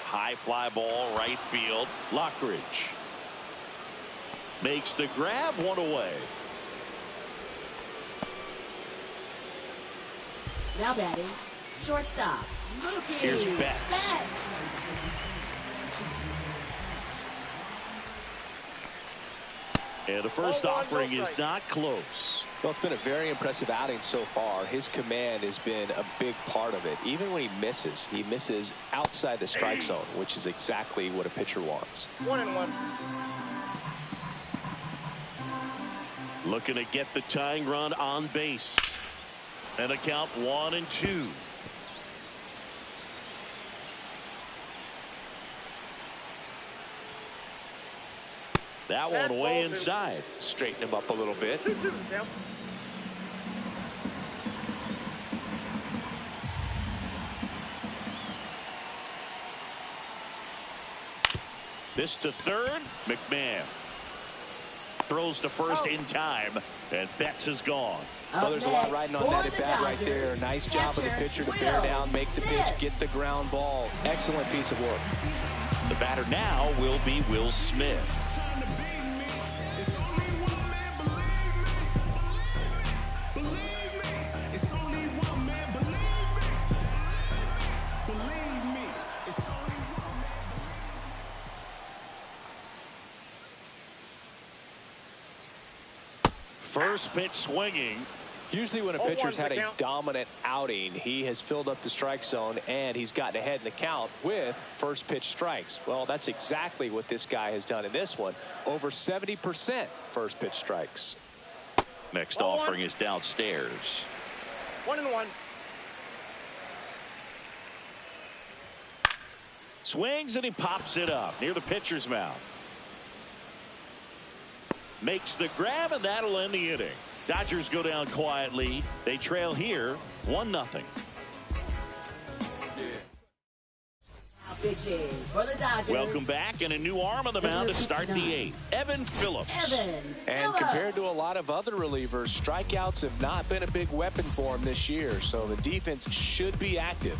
High fly ball, right field. Lockridge makes the grab, 1 away. Now batting, shortstop. Here's Betts. And the first offering is not close. Well, it's been a very impressive outing so far. His command has been a big part of it. Even when he misses outside the strike zone, which is exactly what a pitcher wants. 1-1. Looking to get the tying run on base. And a count 1-2. That one way inside. Straighten him up a little bit. 2-2. Yeah. This to third. McMahon throws to first in time, and Betts is gone. Well, there's a lot riding on that at bat right there. Nice job of the pitcher to bear down, make the pitch, get the ground ball. Excellent piece of work. The batter now will be Will Smith. First pitch swinging. Usually when a pitcher's had a dominant outing, he has filled up the strike zone and he's gotten ahead in the count with first pitch strikes. Well, that's exactly what this guy has done in this one. Over 70% first pitch strikes. Next offering is downstairs. 1-1. Swings and he pops it up near the pitcher's mound. Makes the grab, and that'll end the inning. Dodgers go down quietly. They trail here 1-0. Pitching for the Dodgers. Welcome back, and a new arm on the mound to start the eighth. Evan Phillips. And compared to a lot of other relievers, strikeouts have not been a big weapon for him this year, so the defense should be active.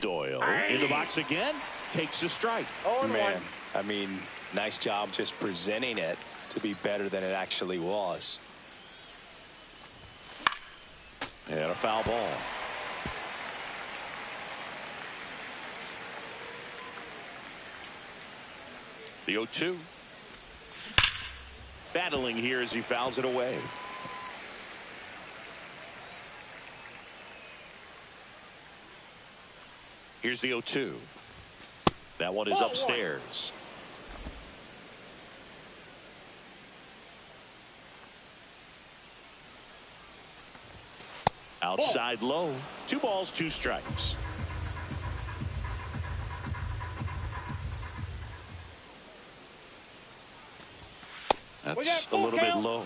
Doyle in the box again, takes a strike. Man, I mean, nice job just presenting it to be better than it actually was. And a foul ball. The 0-2. Battling here as he fouls it away. Here's the 0-2. That one is upstairs. Outside low. 2 balls, 2 strikes. That's a little bit low.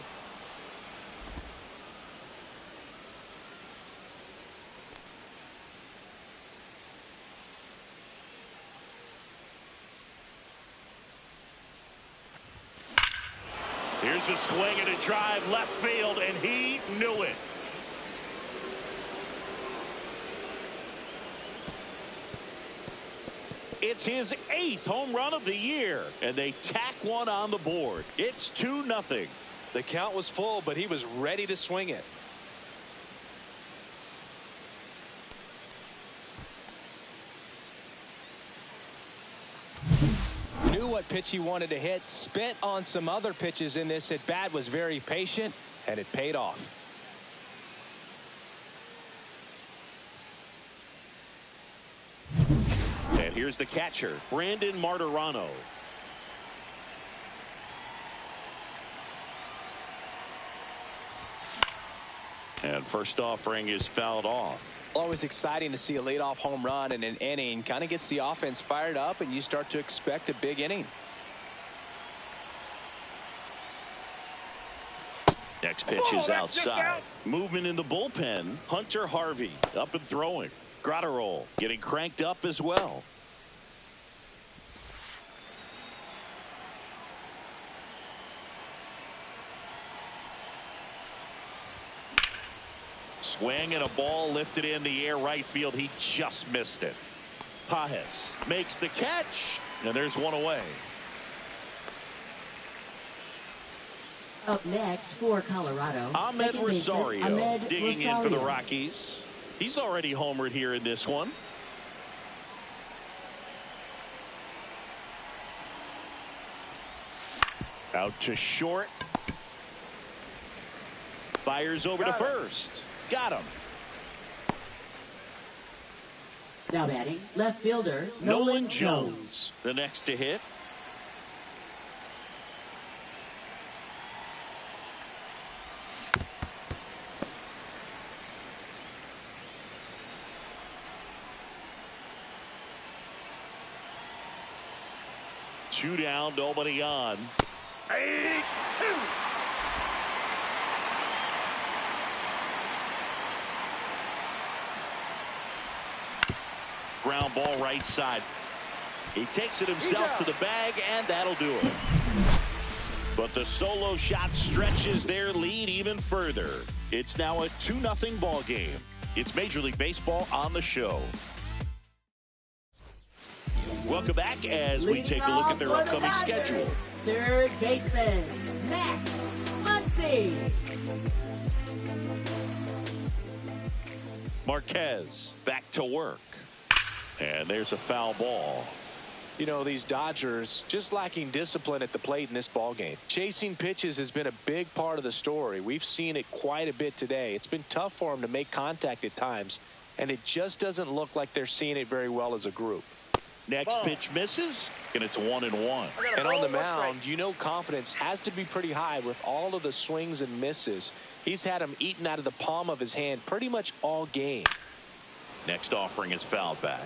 Here's a swing and a drive left field, and he knew it. It's his 8th home run of the year, and they tack one on the board. It's 2-0. The count was full, but he was ready to swing it. Knew what pitch he wanted to hit, spent on some other pitches in this at bat, was very patient, and it paid off. And here's the catcher, Brandon Martirano. And first offering is fouled off. Always exciting to see a leadoff home run in an inning. Kind of gets the offense fired up, and you start to expect a big inning. Next pitch is outside. Movement in the bullpen. Hunter Harvey up and throwing. Gratterol getting cranked up as well. Swing and a ball lifted in the air right field. He just missed it. Pages makes the catch, and there's one away. Up next for Colorado, Ahmed Rosario digging in for the Rockies. He's already homered here in this one. Out to short. Fires over to first. Got him. Now batting, left fielder Nolan Jones, the next to hit. 2 down, nobody on. Ground ball right side. He takes it himself to the bag, and that'll do it. But the solo shot stretches their lead even further. It's now a 2-0 ball game. It's Major League Baseball on the show. Welcome back as we take a look at their upcoming schedule. Third baseman, Max Muncy. Marquez back to work. And there's a foul ball. You know, these Dodgers just lacking discipline at the plate in this ball game. Chasing pitches has been a big part of the story. We've seen it quite a bit today. It's been tough for them to make contact at times, and it just doesn't look like they're seeing it very well as a group. Next pitch misses, and it's 1-1. And on the mound, you know, confidence has to be pretty high with all of the swings and misses. He's had them eaten out of the palm of his hand pretty much all game. Next offering is fouled back.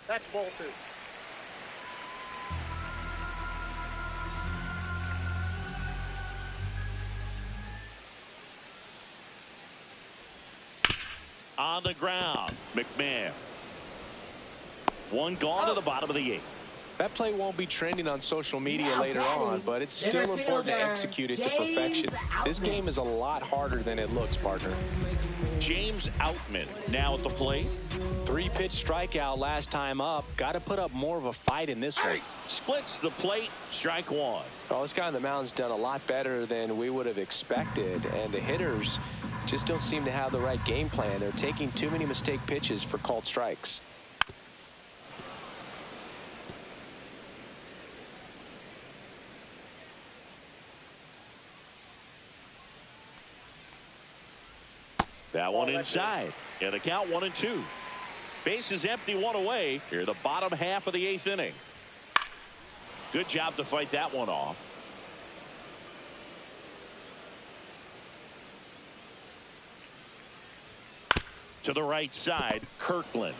That's ball 2. On the ground, McMahon. One gone to the bottom of the 8th. That play won't be trending on social media later on, but it's still important to execute it to perfection. This game is a lot harder than it looks, partner. James Outman now at the plate. 3-pitch strikeout last time up. Got to put up more of a fight in this one. Splits the plate, strike 1. Well, this guy on the mound's done a lot better than we would have expected, and the hitters just don't seem to have the right game plan. They're taking too many mistake pitches for called strikes. That one inside. And the count 1-2. Base is empty, 1 away. Here the bottom half of the 8th inning. Good job to fight that one off. To the right side, Kirkland.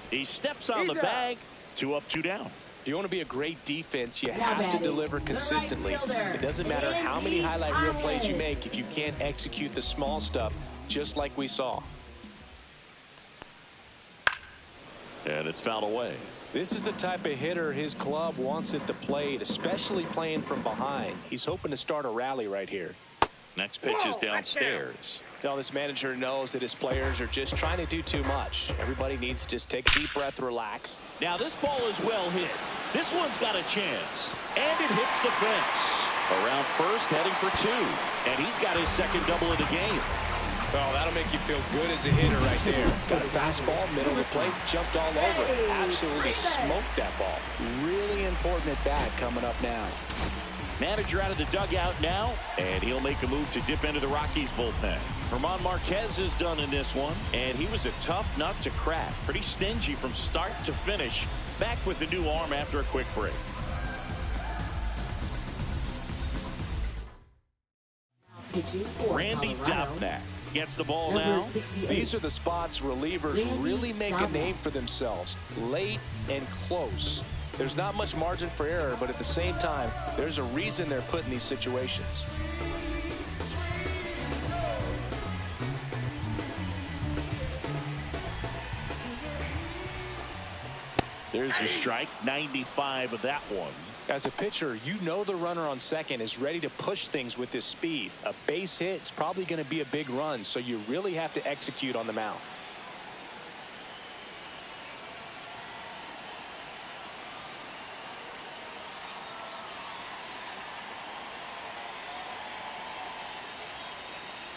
He steps on the bag. 2 up, 2 down. If you want to be a great defense, you have to deliver consistently. It doesn't matter how many highlight reel plays you make if you can't execute the small stuff, just like we saw. And it's fouled away. This is the type of hitter his club wants at the plate, especially playing from behind. He's hoping to start a rally right here. Next pitch is downstairs. Now, this manager knows that his players are just trying to do too much. Everybody needs to just take a deep breath, relax. Now this ball is well hit. This one's got a chance. And it hits the fence. Around first, heading for 2. And he's got his second double of the game. Well, that'll make you feel good as a hitter right there. Got a fastball, middle of the plate, jumped all over it. Absolutely smoked that ball. Really important at bat coming up now. Manager out of the dugout now, and he'll make a move to dip into the Rockies bullpen. German Marquez is done in this one, and he was a tough nut to crack. Pretty stingy from start to finish. Back with the new arm after a quick break. Randy Dobnak gets the ball now. These are the spots relievers really make a name for themselves. Late and close. There's not much margin for error, but at the same time, there's a reason they're put in these situations. There's the strike, 95 of that one. As a pitcher, you know the runner on second is ready to push things with his speed. A base hit is probably going to be a big run, so you really have to execute on the mound.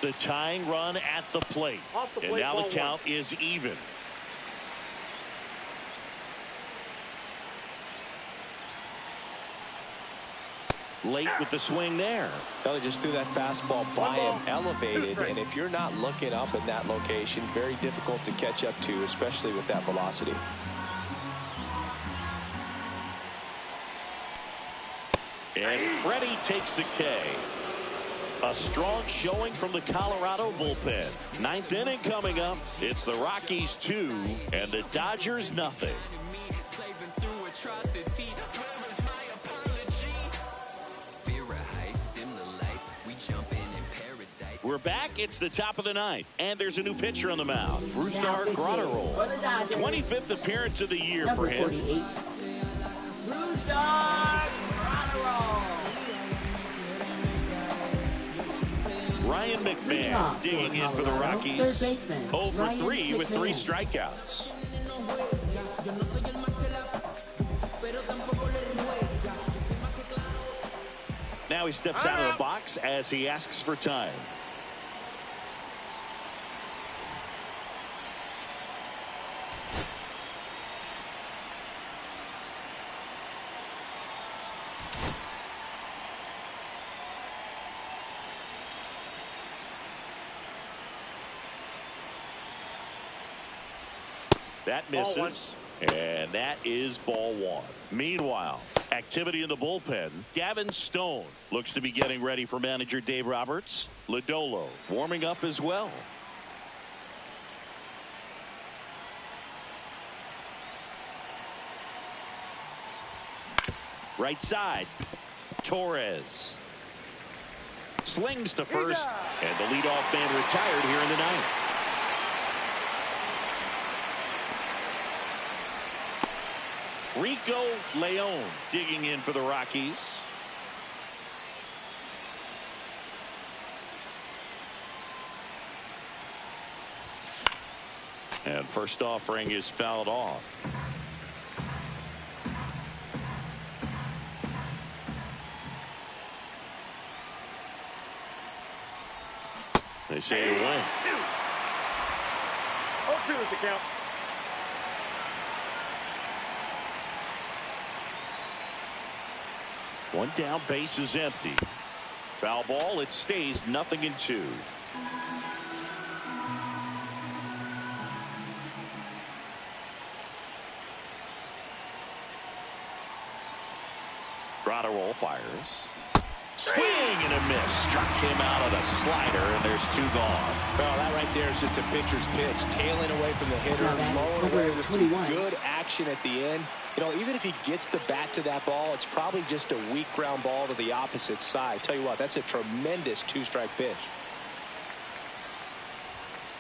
The tying run at the plate. And now the count is even. Late with the swing there. Well, they just threw that fastball by him, elevated, and if you're not looking up in that location, very difficult to catch up to, especially with that velocity. And Freddie takes the K. A strong showing from the Colorado bullpen. Ninth inning coming up. It's the Rockies 2 and the Dodgers nothing. We're back. It's the top of the ninth, and there's a new pitcher on the mound. Brusdar Graterol. 25th appearance of the year for him. 48. Brusdar Graterol. Ryan McMahon digging in for the Rockies. 0 for 3 with 3 strikeouts. Now he steps out of the box as he asks for time. That misses, and that is ball 1. Meanwhile, activity in the bullpen. Gavin Stone looks to be getting ready for manager Dave Roberts. Lodolo warming up as well. Right side, Torres slings to first, and the leadoff man retired here in the ninth. Rico León digging in for the Rockies. And first offering is fouled off. They say you win. 0-2 is the count. One down, base is empty. Foul ball, it stays 0-2. Graterol fires. Swing and a miss. Struck him out of the slider, and there's 2 gone. Well, that right there is just a pitcher's pitch. Tailing away from the hitter, blowing away with some good action at the end. You know, even if he gets the bat to that ball, it's probably just a weak ground ball to the opposite side. Tell you what, that's a tremendous 2-strike pitch.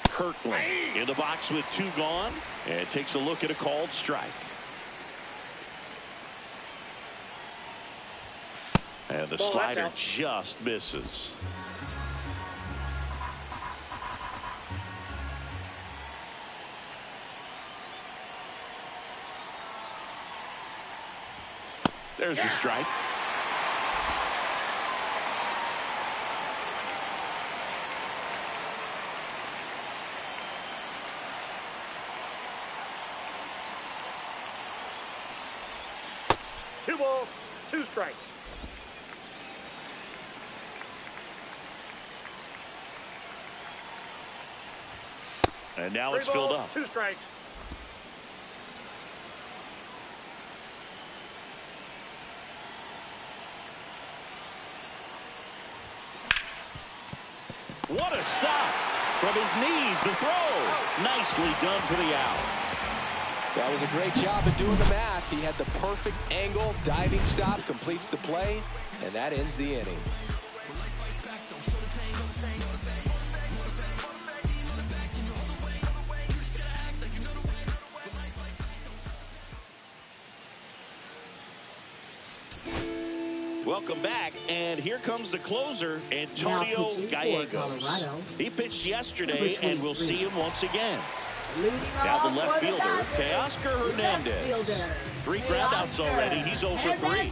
Kirkland in the box with 2 gone, and takes a look at a called strike. And the slider just misses. There's a strike. Two balls, 2 strikes. And now it's filled up. 2 strikes. What a stop from his knees. The throw. Nicely done for the out. That was a great job of doing the math. He had the perfect angle. Diving stop completes the play, and that ends the inning. Welcome back, and here comes the closer, Antonio Gallegos. He pitched yesterday, and we'll see him once again. Now the left fielder, Teoscar Hernandez. 3 groundouts already. He's 0 for 3.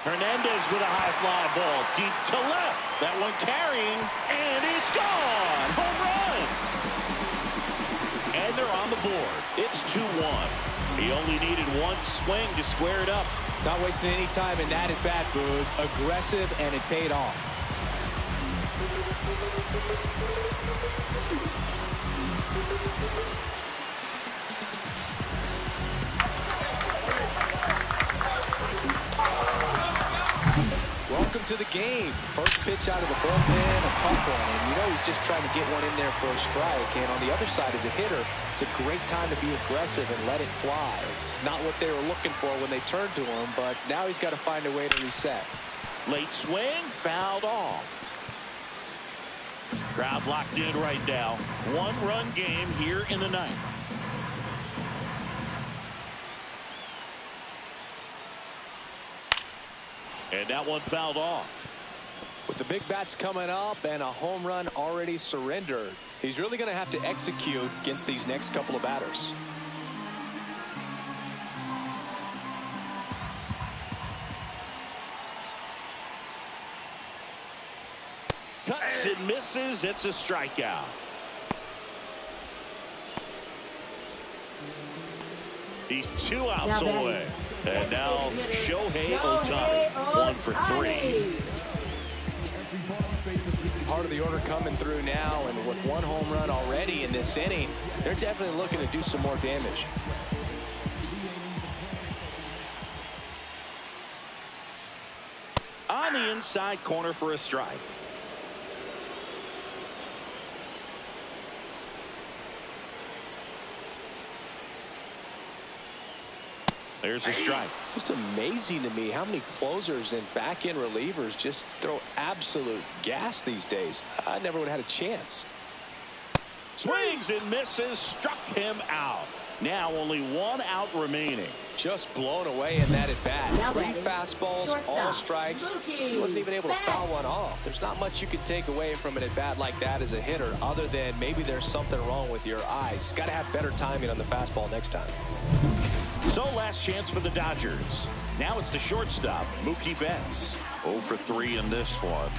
Hernandez with a high fly ball deep to left. That one carrying, and it's gone. Home run. And they're on the board. It's 2-1. He only needed 1 swing to square it up. Not wasting any time in that at bat, Boog. Aggressive, and it paid off. to the game. First pitch out of the bullpen, a tough one. And you know he's just trying to get one in there for a strike. And on the other side, as a hitter, it's a great time to be aggressive and let it fly. It's not what they were looking for when they turned to him, but now he's got to find a way to reset. Late swing, fouled off. Crowd locked in right now. One-run game here in the ninth. And that one fouled off. With the big bats coming up and a home run already surrendered, he's really going to have to execute against these next couple of batters. Cuts and misses. It's a strikeout. He's 2 outs away. And now Shohei Ohtani, 1 for 3. Part of the order coming through now, and with one home run already in this inning, they're definitely looking to do some more damage. On the inside corner for a strike. There's a strike. Just amazing to me how many closers and back-end relievers just throw absolute gas these days. I never would have had a chance. Swings and misses, struck him out. Now only 1 out remaining. Just blown away in that at-bat. 3 fastballs, all strikes. He wasn't even able to foul one off. There's not much you can take away from an at-bat like that as a hitter, other than maybe there's something wrong with your eyes. Got to have better timing on the fastball next time. So last chance for the Dodgers. Now it's the shortstop, Mookie Betts. 0 for 3 in this one.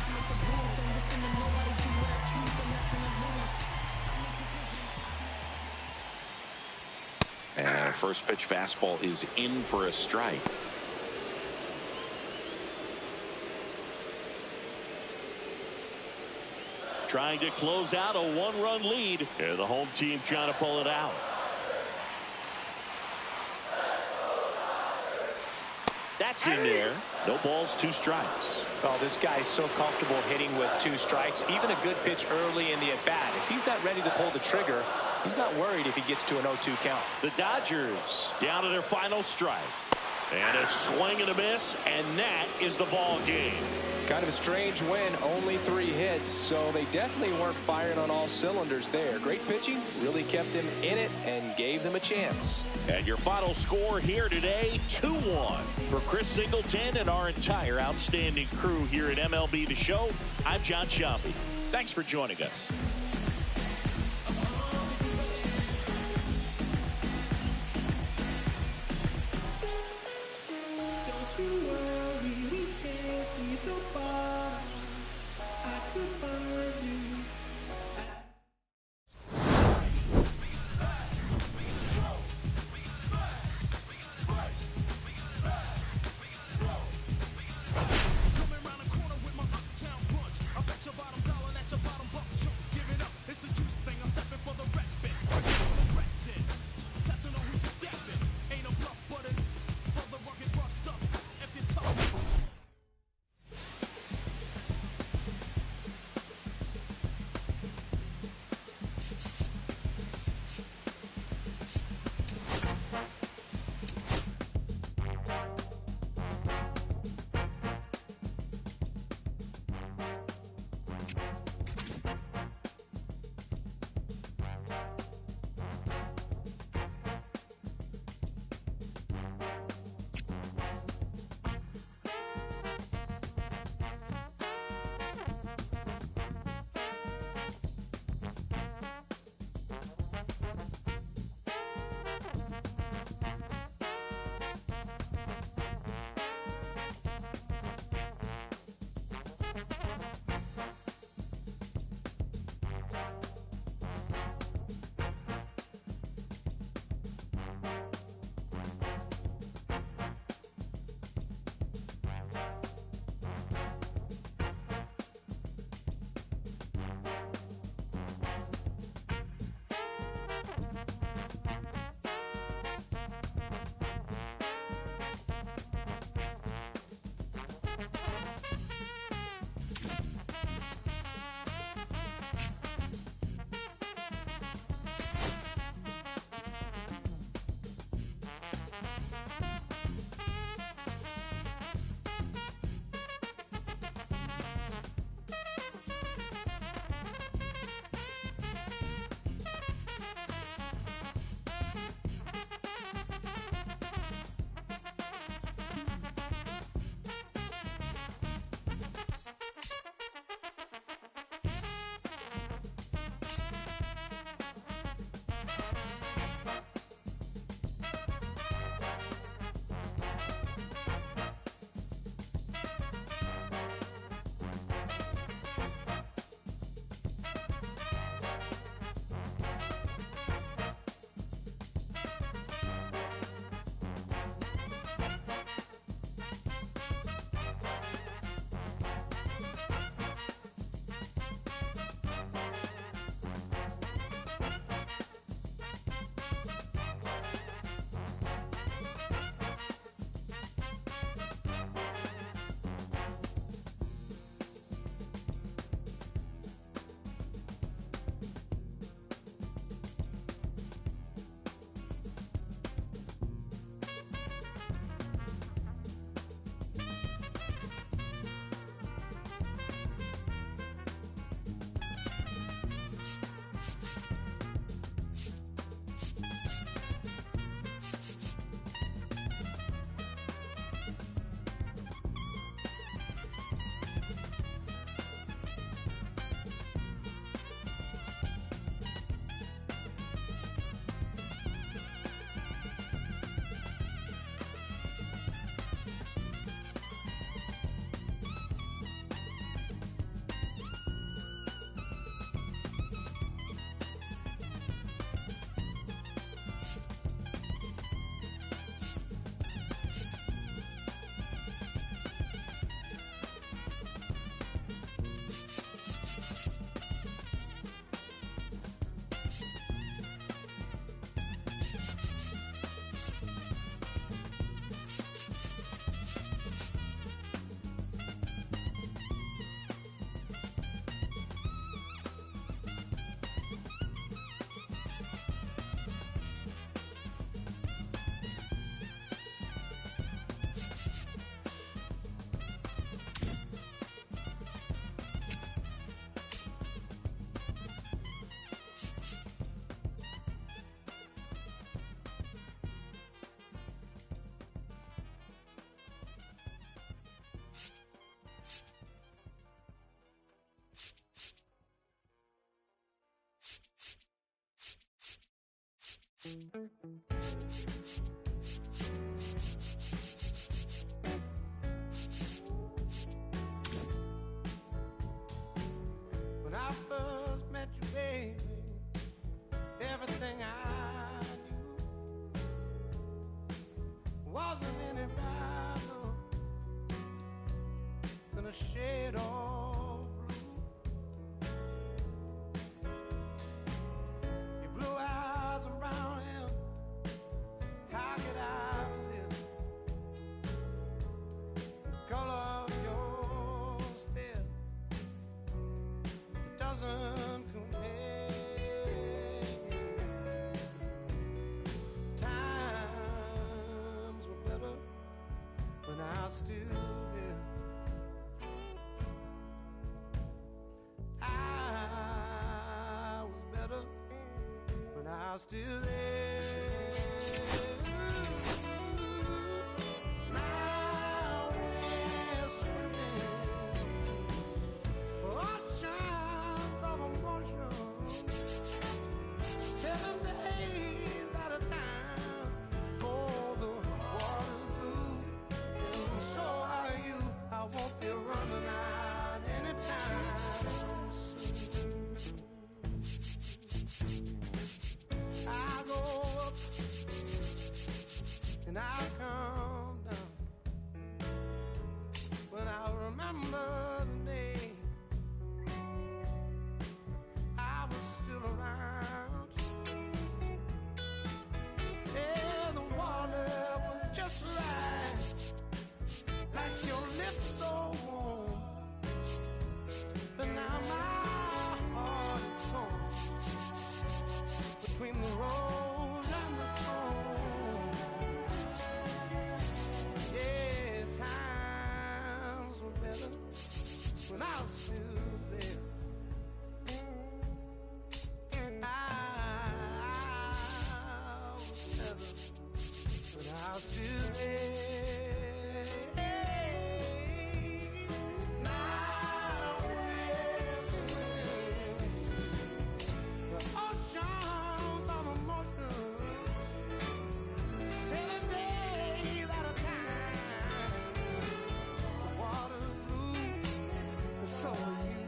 And first pitch fastball is in for a strike. Trying to close out a 1-run lead. And the home team trying to pull it out. That's in there. No balls, 2 strikes. Oh, this guy's so comfortable hitting with 2 strikes. Even a good pitch early in the at-bat. If he's not ready to pull the trigger, he's not worried if he gets to an 0-2 count. The Dodgers down to their final strike. And a swing and a miss, and that is the ball game. Kind of a strange win, only 3 hits, so they definitely weren't firing on all cylinders there. Great pitching, really kept them in it and gave them a chance. And your final score here today, 2-1. For Chris Singleton and our entire outstanding crew here at MLB The Show, I'm John Sciambi. Thanks for joining us. When I first met you, baby, everything I knew wasn't any brighter than a shade of blue. Your blue eyes and brown hair, how could I resist the color of your stare? It doesn't compare. Times were better when I was still there. I was better when I was still there. Now we're swimming oceans of emotion, 7 days at a time. Oh, the water's blue, and so are you. I won't be running out anytime soon. I go up and I come down when I remember the day I was still around. Yeah, the water was just right, like your lips so warm. But now my heart is torn between the rose and the thorn. Yeah, times were better when I was still there. I was better when I was still there. Now we're swimming the oceans of emotion, 7 days at a time. The water's blue, and so are you.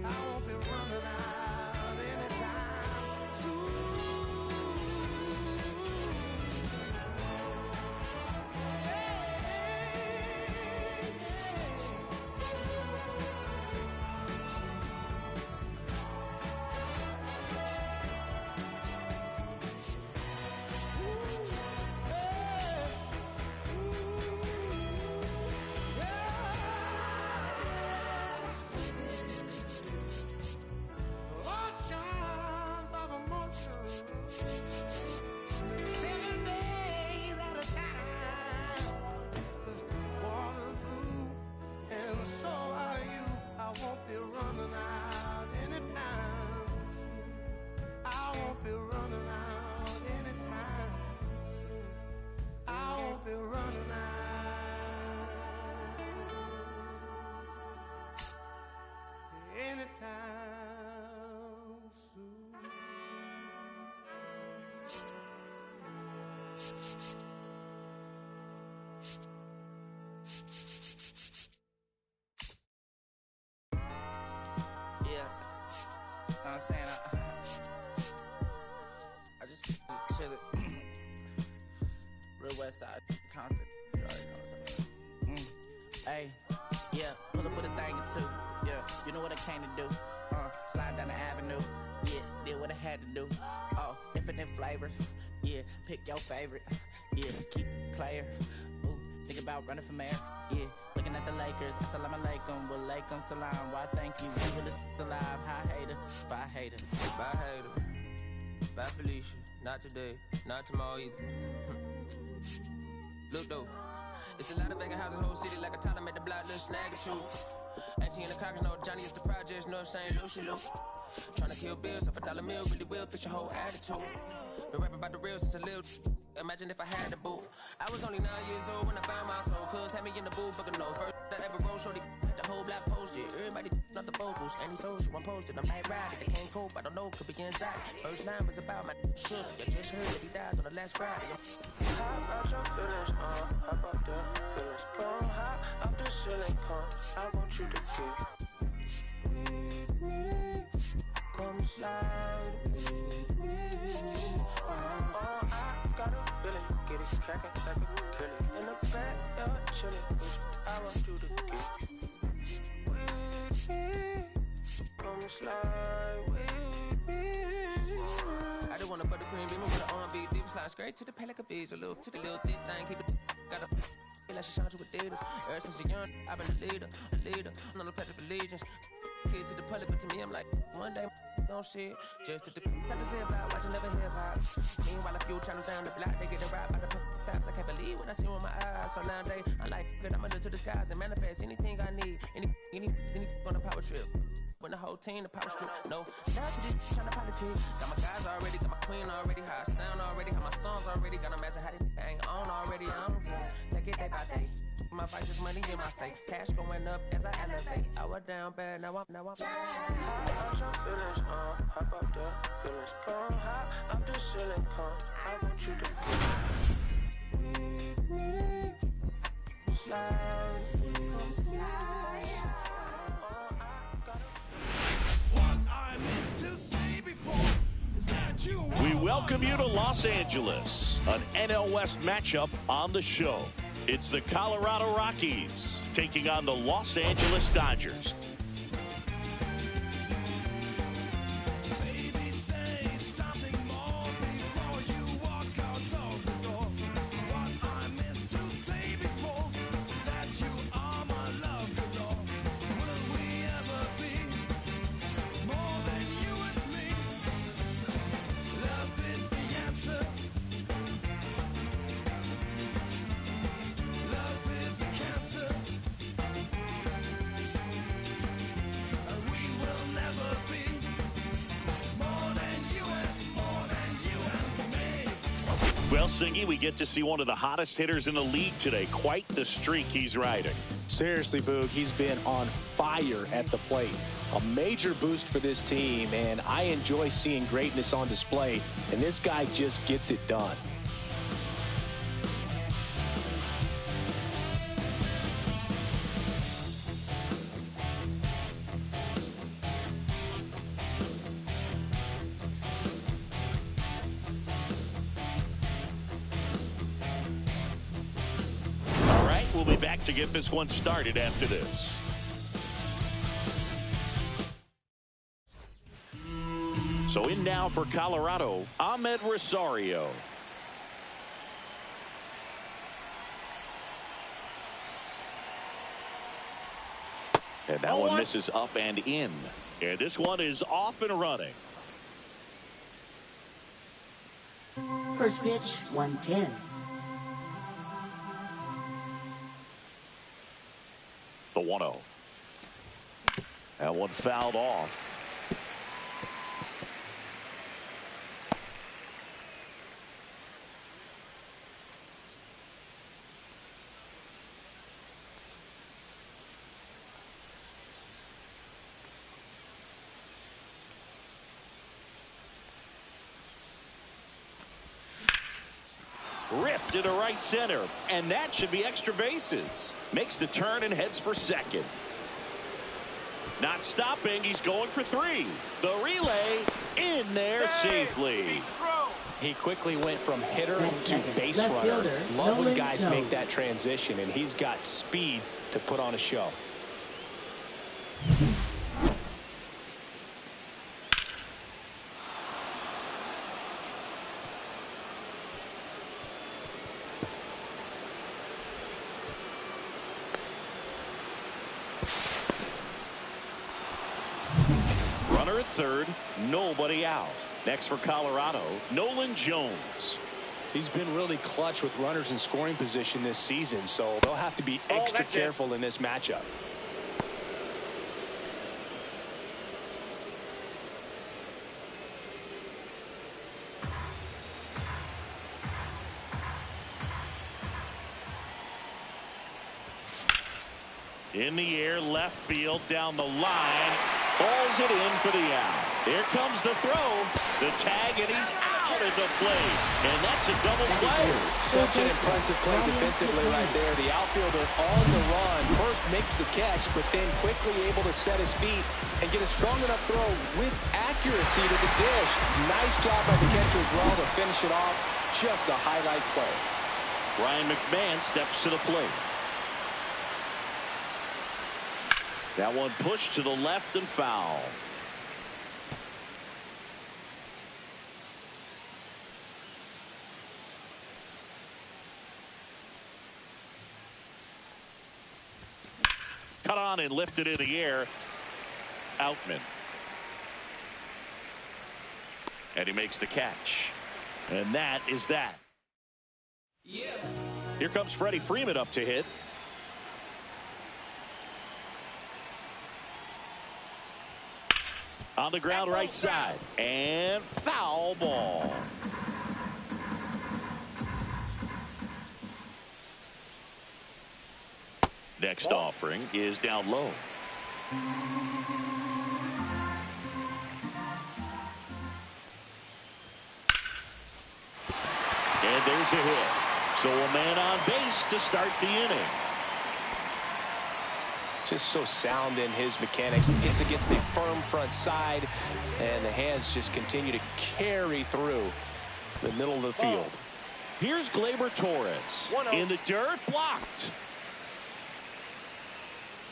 I won't be running out anytime soon. Oceans of emotion, 7 days at a time. The water's blue, and so are you. I won't be running out anytime soon. I won't be running out anytime soon. I won't be running out anytime soon. Yeah, know what I'm saying? I just chillin'. Real West Side, Compton. You already know what I'm saying. Hey, yeah, pull up with a thing or two. Yeah, you know what I came to do. Slide down the avenue. Yeah, did what I had to do. Oh, infinite flavors. Yeah, pick your favorite. Yeah, keep it player. Ooh, think about running for mayor. Yeah, looking at the Lakers. Assalamu alaikum, wa alaikum salam. Why thank you, we will alive. Hi hater, bye hater. Bye hater, bye Felicia. Not today, not tomorrow either. Look though, it's a lot of vacant houses, whole city like a town. I made the block, little snag or two. Auntie in the cockers, know Johnny is the projects, know St. Lucia. Tryna kill bills off $1 meal, really will fix your whole attitude. Been rapping about the real since a little. Imagine if I had the booth. I was only 9 years old when I found my soul. Cuz had me in the booth, booking those first I ever wrote. Shorty, the whole block posted. Everybody not the vocals, any social, I'm posted, I'm like riding, I can't cope, I don't know, could be anxiety. First line was about my sugar, you just heard that he died on the last Friday. How about your feelings, how about the feelings? Come high up the ceiling, come, I want you to get with me. Come slide with me. I got a feeling, get it cracking like a kill it. In the back, you're chilling, bitch, I want you to get with me. Come slide with me. I just want a buttercream beamer with an R&B deep slide straight to the pellet of a little to the little thick thing, keep it got a feel like she shines with Adidas. Ever since a young, I've been a leader, I'm on the pledge of allegiance. Kid to the public, but to me, I'm like, one day, don't see it. Just to the got the zip out, watching never hip hop. Meanwhile, a few channels down the block, they get the rap by the taps. I can't believe what I see with my eyes. So nowadays, I'm like, good, I'ma look to the skies and manifest anything I need. Any on a power trip. When the whole team, the power strip. No, now to this trying to politics. Got my guys already, got my queen already, how I sound already, how my songs already. Got a message how they ain't on already. I don't care. Take it day by day. My fight is money in my safe. Cash going up as I elevate. I was down bad, now I'm. How about your feelings, how about the feelings? Come high up the ceiling, come, I want you to with me. Slide with me. We welcome you to Los Angeles, an NL West matchup on the show. It's the Colorado Rockies taking on the Los Angeles Dodgers. Well, Siggy, we get to see one of the hottest hitters in the league today. Quite the streak he's riding. Seriously, Boog, he's been on fire at the plate. A major boost for this team, and I enjoy seeing greatness on display, and this guy just gets it done. We'll be back to get this one started after this. So in now for Colorado, Ahmed Rosario. And that one misses up and in. And this one is off and running. First pitch, 110. The 1-0. That one fouled off. Ripped to right center, and that should be extra bases. Makes the turn and heads for second. Not stopping, he's going for three. The relay in there safely. He quickly went from hitter to base runner. Love when guys make that transition, and he's got speed to put on a show. Runner at third, nobody out. Next for Colorado, Nolan Jones. He's been really clutch with runners in scoring position this season, so they'll have to be extra careful in this matchup. In the air, left field, down the line. Falls it in for the out. Here comes the throw. The tag, and he's out at the plate. And that's a double play. Such an impressive play defensively right there. The outfielder on the run. First makes the catch, but then quickly able to set his feet and get a strong enough throw with accuracy to the dish. Nice job by the catcher as well to finish it off. Just a highlight play. Ryan McMahon steps to the plate. That one pushed to the left and foul. Cut on and lifted in the air. Outman. And he makes the catch. And that is that. Yeah. Here comes Freddie Freeman up to hit. On the ground, right side. And foul ball. Next offering is down low. And there's a hit. So a man on base to start the inning. Just so sound in his mechanics. Gets against a firm front side, and the hands just continue to carry through the middle of the field. Here's Gleyber Torres. In the dirt, blocked.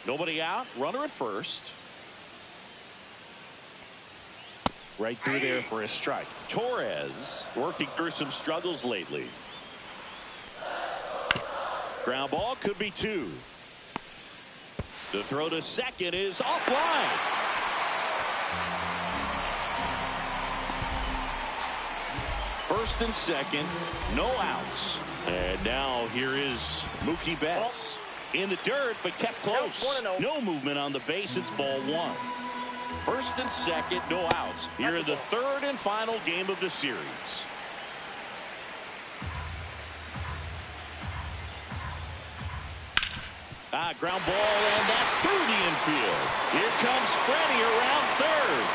Nobody out. Runner at first. Right through there for a strike. Torres working through some struggles lately. Ground ball, could be two. The throw to second is offline. First and second, no outs. And now here is Mookie Betts. In the dirt, but kept close. No movement on the base. It's ball one. First and second, no outs. Here in the third and final game of the series. Ground ball, and that's through the infield. Here comes Freddie around third.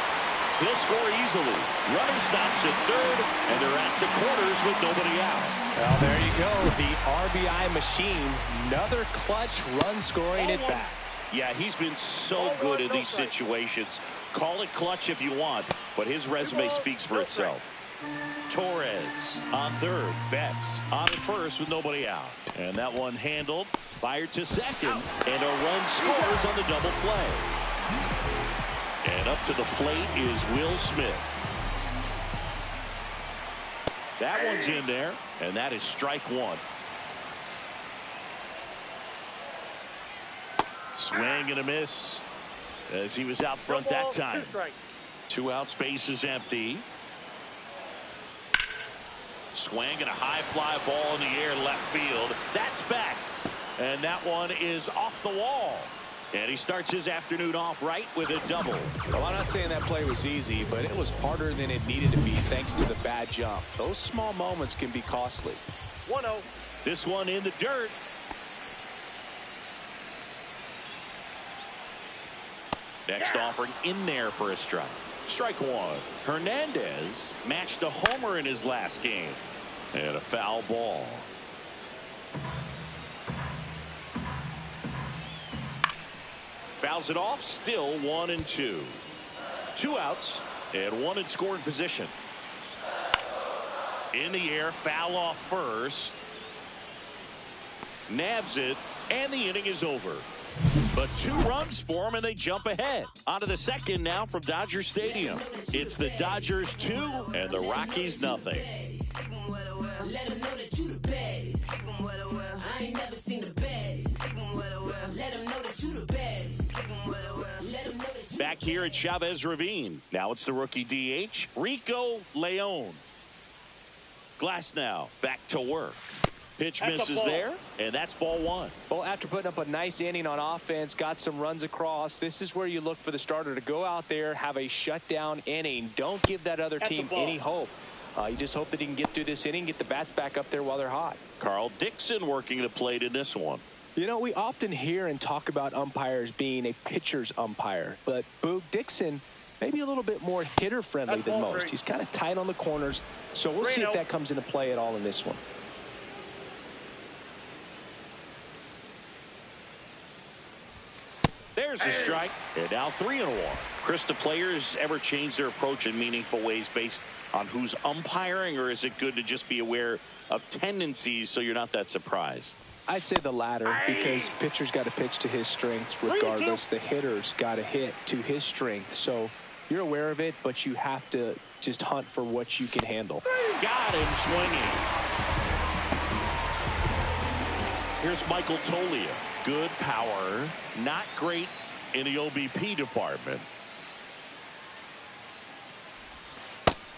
He'll score easily. Runner stops at third, and they're at the corners with nobody out. Well, there you go. The RBI machine. Another clutch run scoring at bat. Yeah, he's been so good in these situations. Call it clutch if you want, but his resume speaks for itself. Torres on third. Betts on first with nobody out. And that one handled. Fired to second. And a run scores on the double play. And up to the plate is Will Smith. That one's in there. And that is strike one. Swing and a miss as he was out front that time. Two outs, base is empty. Swing and a high fly ball in the air left field. That's back. And that one is off the wall. And he starts his afternoon off right with a double. Well, I'm not saying that play was easy, but it was harder than it needed to be thanks to the bad jump. Those small moments can be costly. 1-0. This one in the dirt. Next offering in there for a strike. Strike one. Hernandez matched a homer in his last game. And a foul ball. Fouls it off. Still 1-2. Two outs and one in scoring position. In the air. Foul off first. Nabs it. And the inning is over. But 2 runs for him, and they jump ahead. On to the second now from Dodger Stadium. It's the Dodgers 2 and the Rockies nothing. Let them know that you the best. I ain't never seen the best. Let them know that you the best. Back here at Chavez Ravine. Now it's the rookie DH, Rico León. Glasnow back to work. Pitch misses there, and that's ball one. Well, after putting up a nice inning on offense, got some runs across, this is where you look for the starter to go out there, have a shutdown inning. Don't give that other team any hope. You just hope that he can get through this inning, get the bats back up there while they're hot. Carl Dixon working the plate in this one. You know, we often hear and talk about umpires being a pitcher's umpire, but Boog Dixon maybe a little bit more hitter-friendly than most. He's kind of tight on the corners, so we'll see if that comes into play at all in this one. There's a strike, and now 3-1. Chris, do players ever change their approach in meaningful ways based on who's umpiring, or is it good to just be aware of tendencies so you're not that surprised? I'd say the latter, because the pitcher's got to pitch to his strengths regardless. The hitter's got to hit to his strength. So you're aware of it, but you have to just hunt for what you can handle. Got him swinging. Here's Michael Toglia. Good power, not great in the OBP department.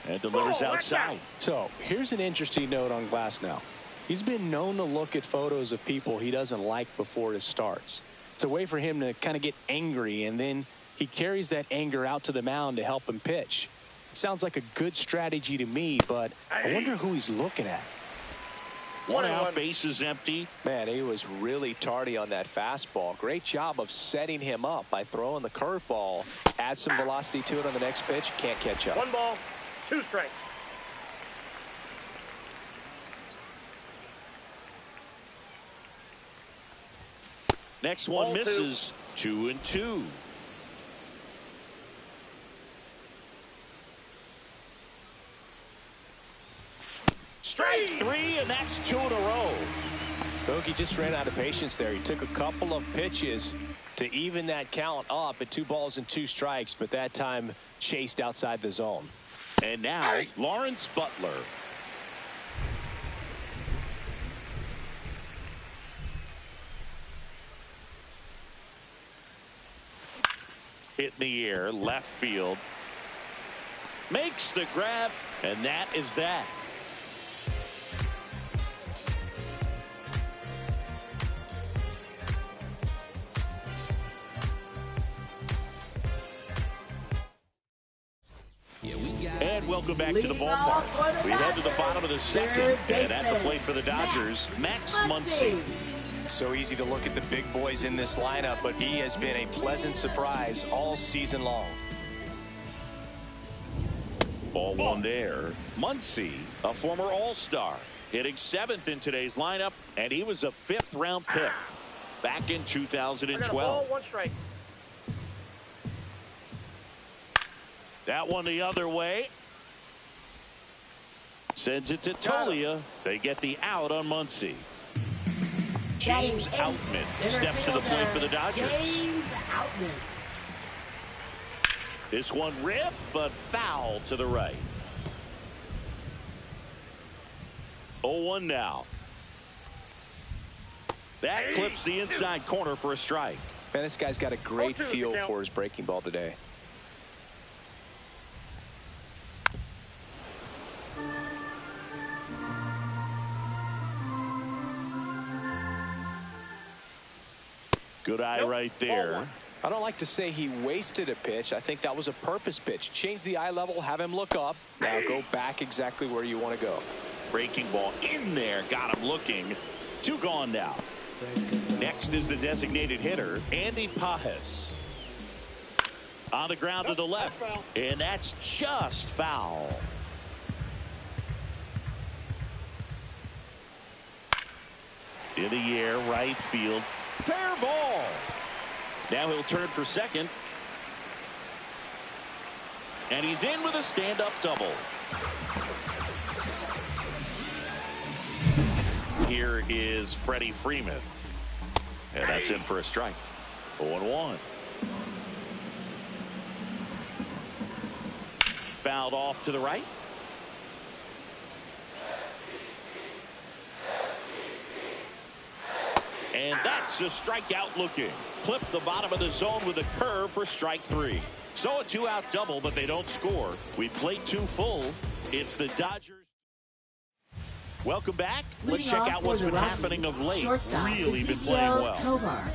And delivers outside. So here's an interesting note on Glasnow. He's been known to look at photos of people he doesn't like before it starts. It's a way for him to kind of get angry, and then he carries that anger out to the mound to help him pitch. It sounds like a good strategy to me, but I wonder who he's looking at. One out, base is empty. Man, he was really tardy on that fastball. Great job of setting him up by throwing the curveball. Add some velocity to it on the next pitch. Can't catch up. 1 ball, 2 strikes. Next one misses. 2-2. Strike 3, and that's 2 in a row. Bogey just ran out of patience there. He took a couple of pitches to even that count up at 2 balls and 2 strikes, but that time chased outside the zone. And now Lawrence Butler. Hit in the air, left field. Makes the grab, and that is that. And welcome back to the ballpark. We head to the bottom of the second, and at the plate for the Dodgers, Max Muncy. So easy to look at the big boys in this lineup, but he has been a pleasant surprise all season long. Ball 1 there. Muncy, a former All-Star, hitting 7th in today's lineup, and he was a 5th-round pick back in 2012. Ball, 1 strike. That one the other way. Sends it to Toglia. They get the out on Muncy. James Outman steps to the plate for the Dodgers. James Outman. This one ripped, but foul to the right. 0-1 now. That clips the inside corner for a strike. Man, this guy's got a great feel for his breaking ball today. Good eye right there. I don't like to say he wasted a pitch. I think that was a purpose pitch. Change the eye level, have him look up. Now go back exactly where you want to go. Breaking ball in there. Got him looking. 2 gone now. Next is the designated hitter, Andy Pages. On the ground to the left. And that's just foul. In the air, right field. Fair ball. Now he'll turn for second. And he's in with a stand-up double. Here is Freddie Freeman. And that's in for a strike. 0-1. Fouled off to the right. And that's a strikeout looking. Clip the bottom of the zone with a curve for strike 3. So a 2-out double, but they don't score. We played 2 full. It's the Dodgers. Welcome back. Let's check out what's been happening of late. Really been playing well. Tovar.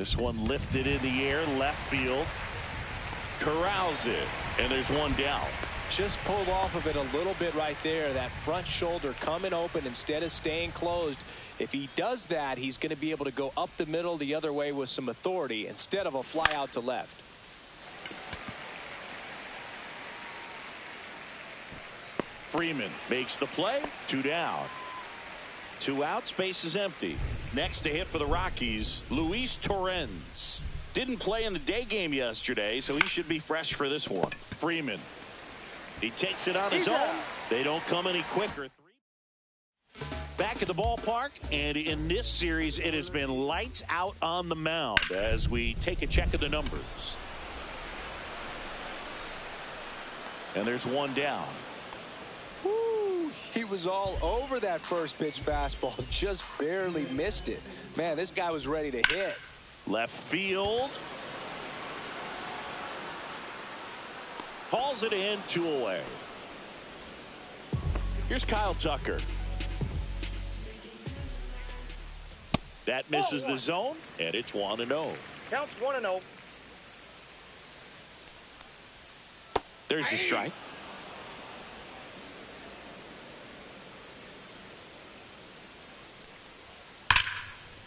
This one lifted in the air, left field. Corrals it, and there's one down. Just pulled off of it a little bit right there. That front shoulder coming open instead of staying closed. If he does that, he's going to be able to go up the middle the other way with some authority instead of a fly out to left. Freeman makes the play. 2 down. 2 outs, base is empty. Next to hit for the Rockies, Luis Torrens. Didn't play in the day game yesterday, so he should be fresh for this one. Freeman. He takes it on his own. They don't come any quicker. Back at the ballpark, and in this series, it has been lights out on the mound as we take a check of the numbers. And there's one down. Woo, he was all over that first pitch fastball, just barely missed it. Man, this guy was ready to hit. Left field. Hauls it in, 2 away. Here's Kyle Tucker. That misses the zone, and it's 1-0. Counts 1-0. There's the strike.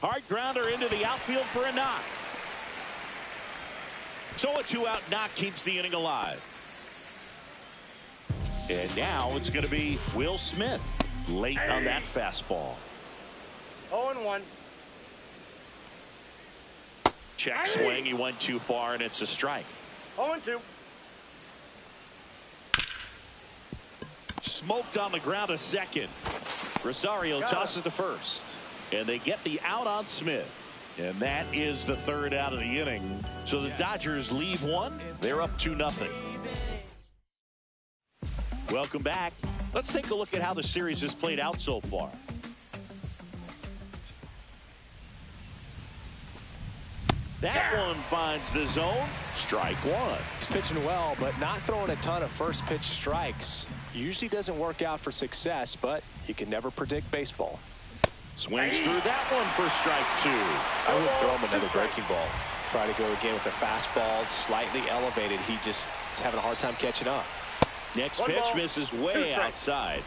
Hard grounder into the outfield for a knock. So a 2-out knock keeps the inning alive. And now it's going to be Will Smith late on that fastball. 0-1. Check swing. He went too far, and it's a strike. 0-2. Smoked on the ground a second. Rosario tosses to first. And they get the out on Smith. And that is the 3rd out of the inning. So the Dodgers leave 1. They're up 2-0. Welcome back. Let's take a look at how the series has played out so far. That one finds the zone. Strike 1. He's pitching well, but not throwing a ton of first pitch strikes. Usually doesn't work out for success, but you can never predict baseball. Swings through that one for strike 2. I would throw him another breaking ball. Try to go again with the fastball, slightly elevated. He just is having a hard time catching up. Next pitch misses way outside.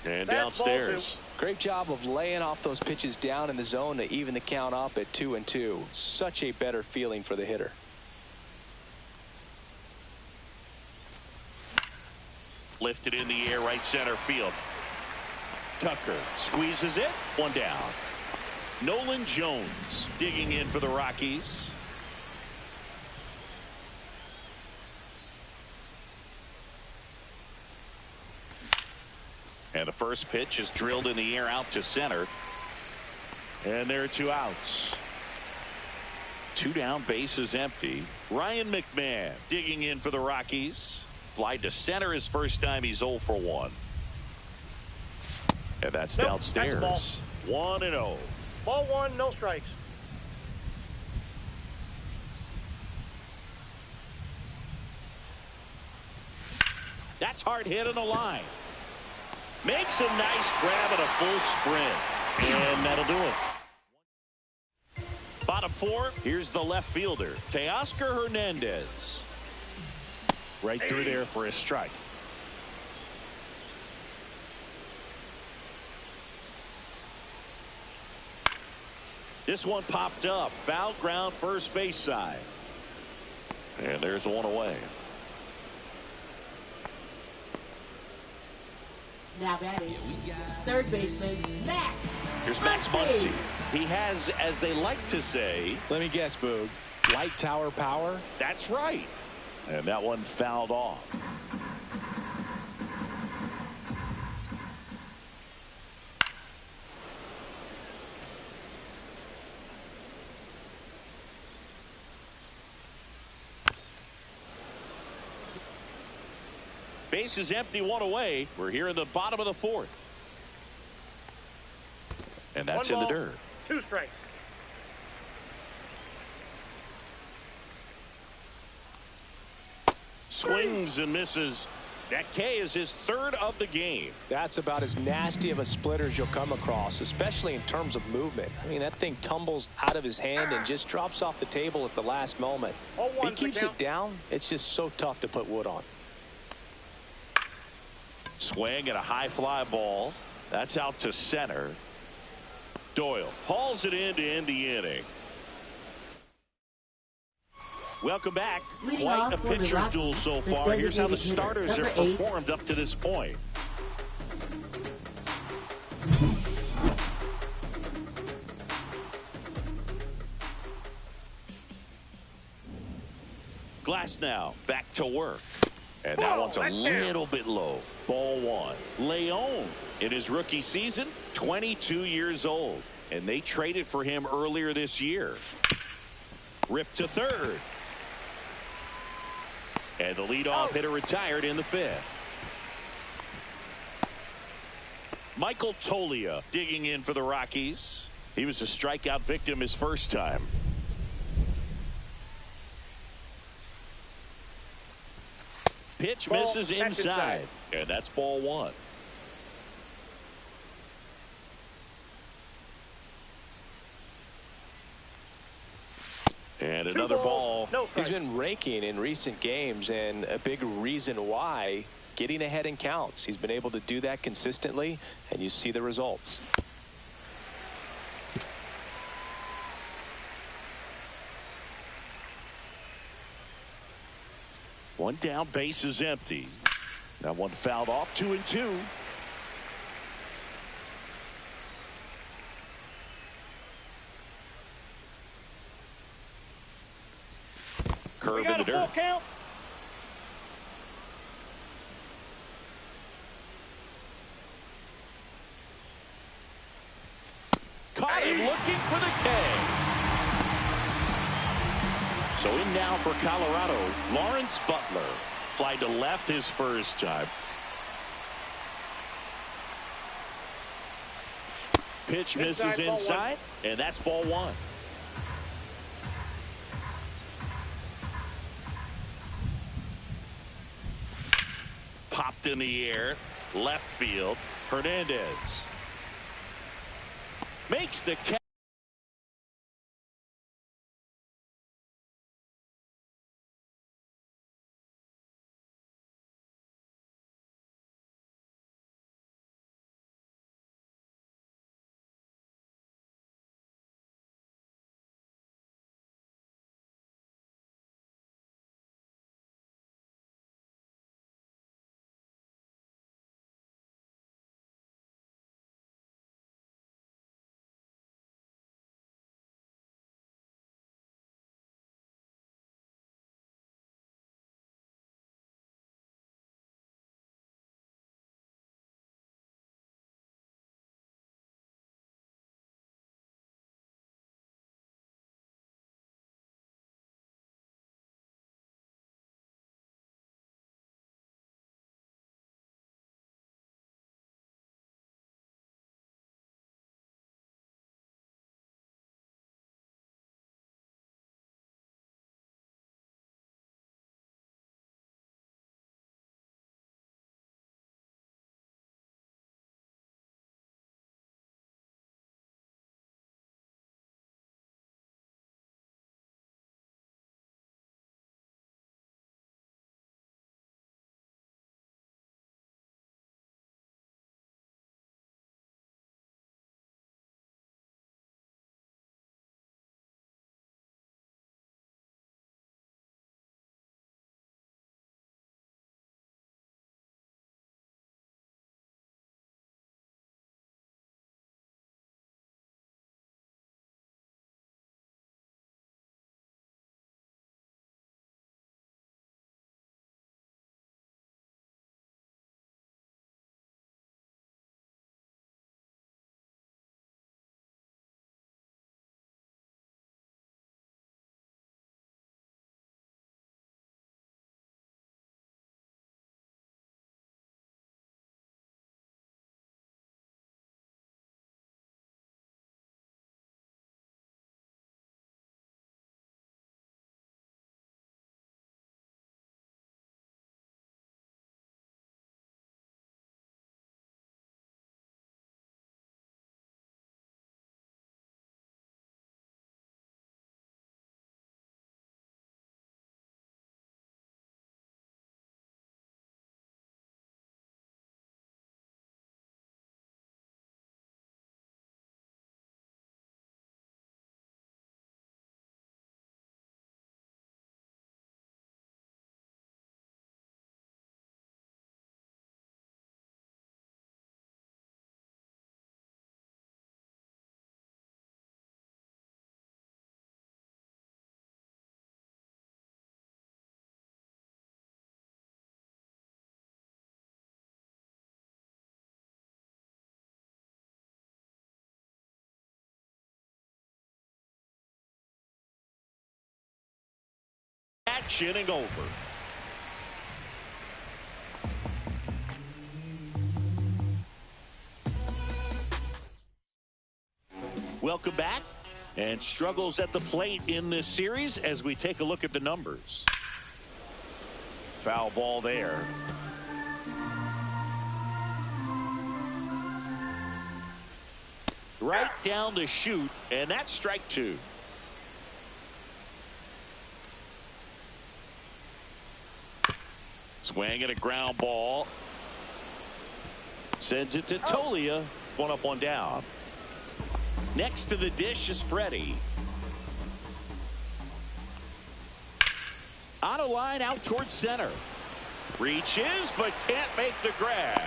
And downstairs. Great job of laying off those pitches down in the zone to even the count up at 2-2. Such a better feeling for the hitter. Lifted in the air, right center field. Tucker squeezes it. 1 down. Nolan Jones digging in for the Rockies. And the first pitch is drilled in the air out to center. And there are 2 outs. 2 down, base is empty. Ryan McMahon digging in for the Rockies. Fly to center his first time. He's 0 for 1. And that's downstairs. 1-0. Ball 1, no strikes. That's hard hit on the line. Makes a nice grab at a full sprint. And that'll do it. Bottom 4. Here's the left fielder, Teoscar Hernandez. Right through there for a strike. This one popped up. Foul ground, first base side. And there's 1 away. Now batting, third baseman, Max. Here's Max Muncy. He has, as they like to say, let me guess, Boog, light tower power? That's right. And that one fouled off. Base is empty, 1 away. We're here in the bottom of the 4th. And that's in the dirt. 2 strikes. Swings and misses That K is his third of the game. That's about as nasty of a splitter as you'll come across, especially in terms of movement. I mean, that thing tumbles out of his hand and just drops off the table at the last moment. He keeps it down. It's just so tough to put wood on. Swing and a high fly ball. That's out to center. Doyle hauls it in to end the inning. Welcome back. Leading Quite off a for the pitcher's Rockies, duel so the far. Here's how the designated hitter, starters have number 8. performed up to this point. Glasnow back to work. And that one's a little bit low. Ball one. Leon in his rookie season, 22 years old. And they traded for him earlier this year. Ripped to third. And the leadoff hitter retired in the fifth. Michael Toglia digging in for the Rockies. He was a strikeout victim his first time. Pitch misses inside. And that's ball one. And another ball. He's been raking in recent games, and a big reason why, getting ahead in counts. He's been able to do that consistently, and you see the results. One down, base is empty. That one fouled off, 2-2. Curve in the dirt. Count. Caught him looking for the K. So in now for Colorado, Lawrence Butler. Fly to left his first time. Pitch misses inside, and that's ball one. Popped in the air, left field. Hernandez makes the catch. catch, inning over. Welcome back. And struggles at the plate in this series as we take a look at the numbers. Foul ball there. Right down the chute, and that's strike two. Swing and a ground ball. Sends it to Toglia. One up, one down. Next to the dish is Freddie. On a line out towards center. Reaches, but can't make the grab.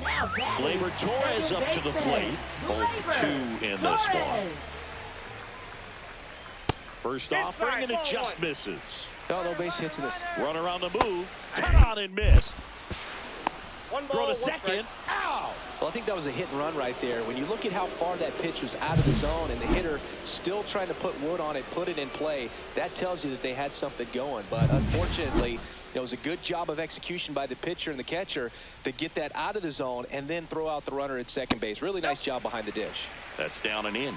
Gleyber Torres up to the plate. Both two in this one. First offering, and it just misses. No base hits in this. Runner on the move. Cut on and miss. Throw to second. Ow! Well, I think that was a hit and run right there. When you look at how far that pitch was out of the zone and the hitter still trying to put wood on it, put it in play, that tells you that they had something going. But unfortunately, it was a good job of execution by the pitcher and the catcher to get that out of the zone and then throw out the runner at second base. Really nice job behind the dish. That's down and in.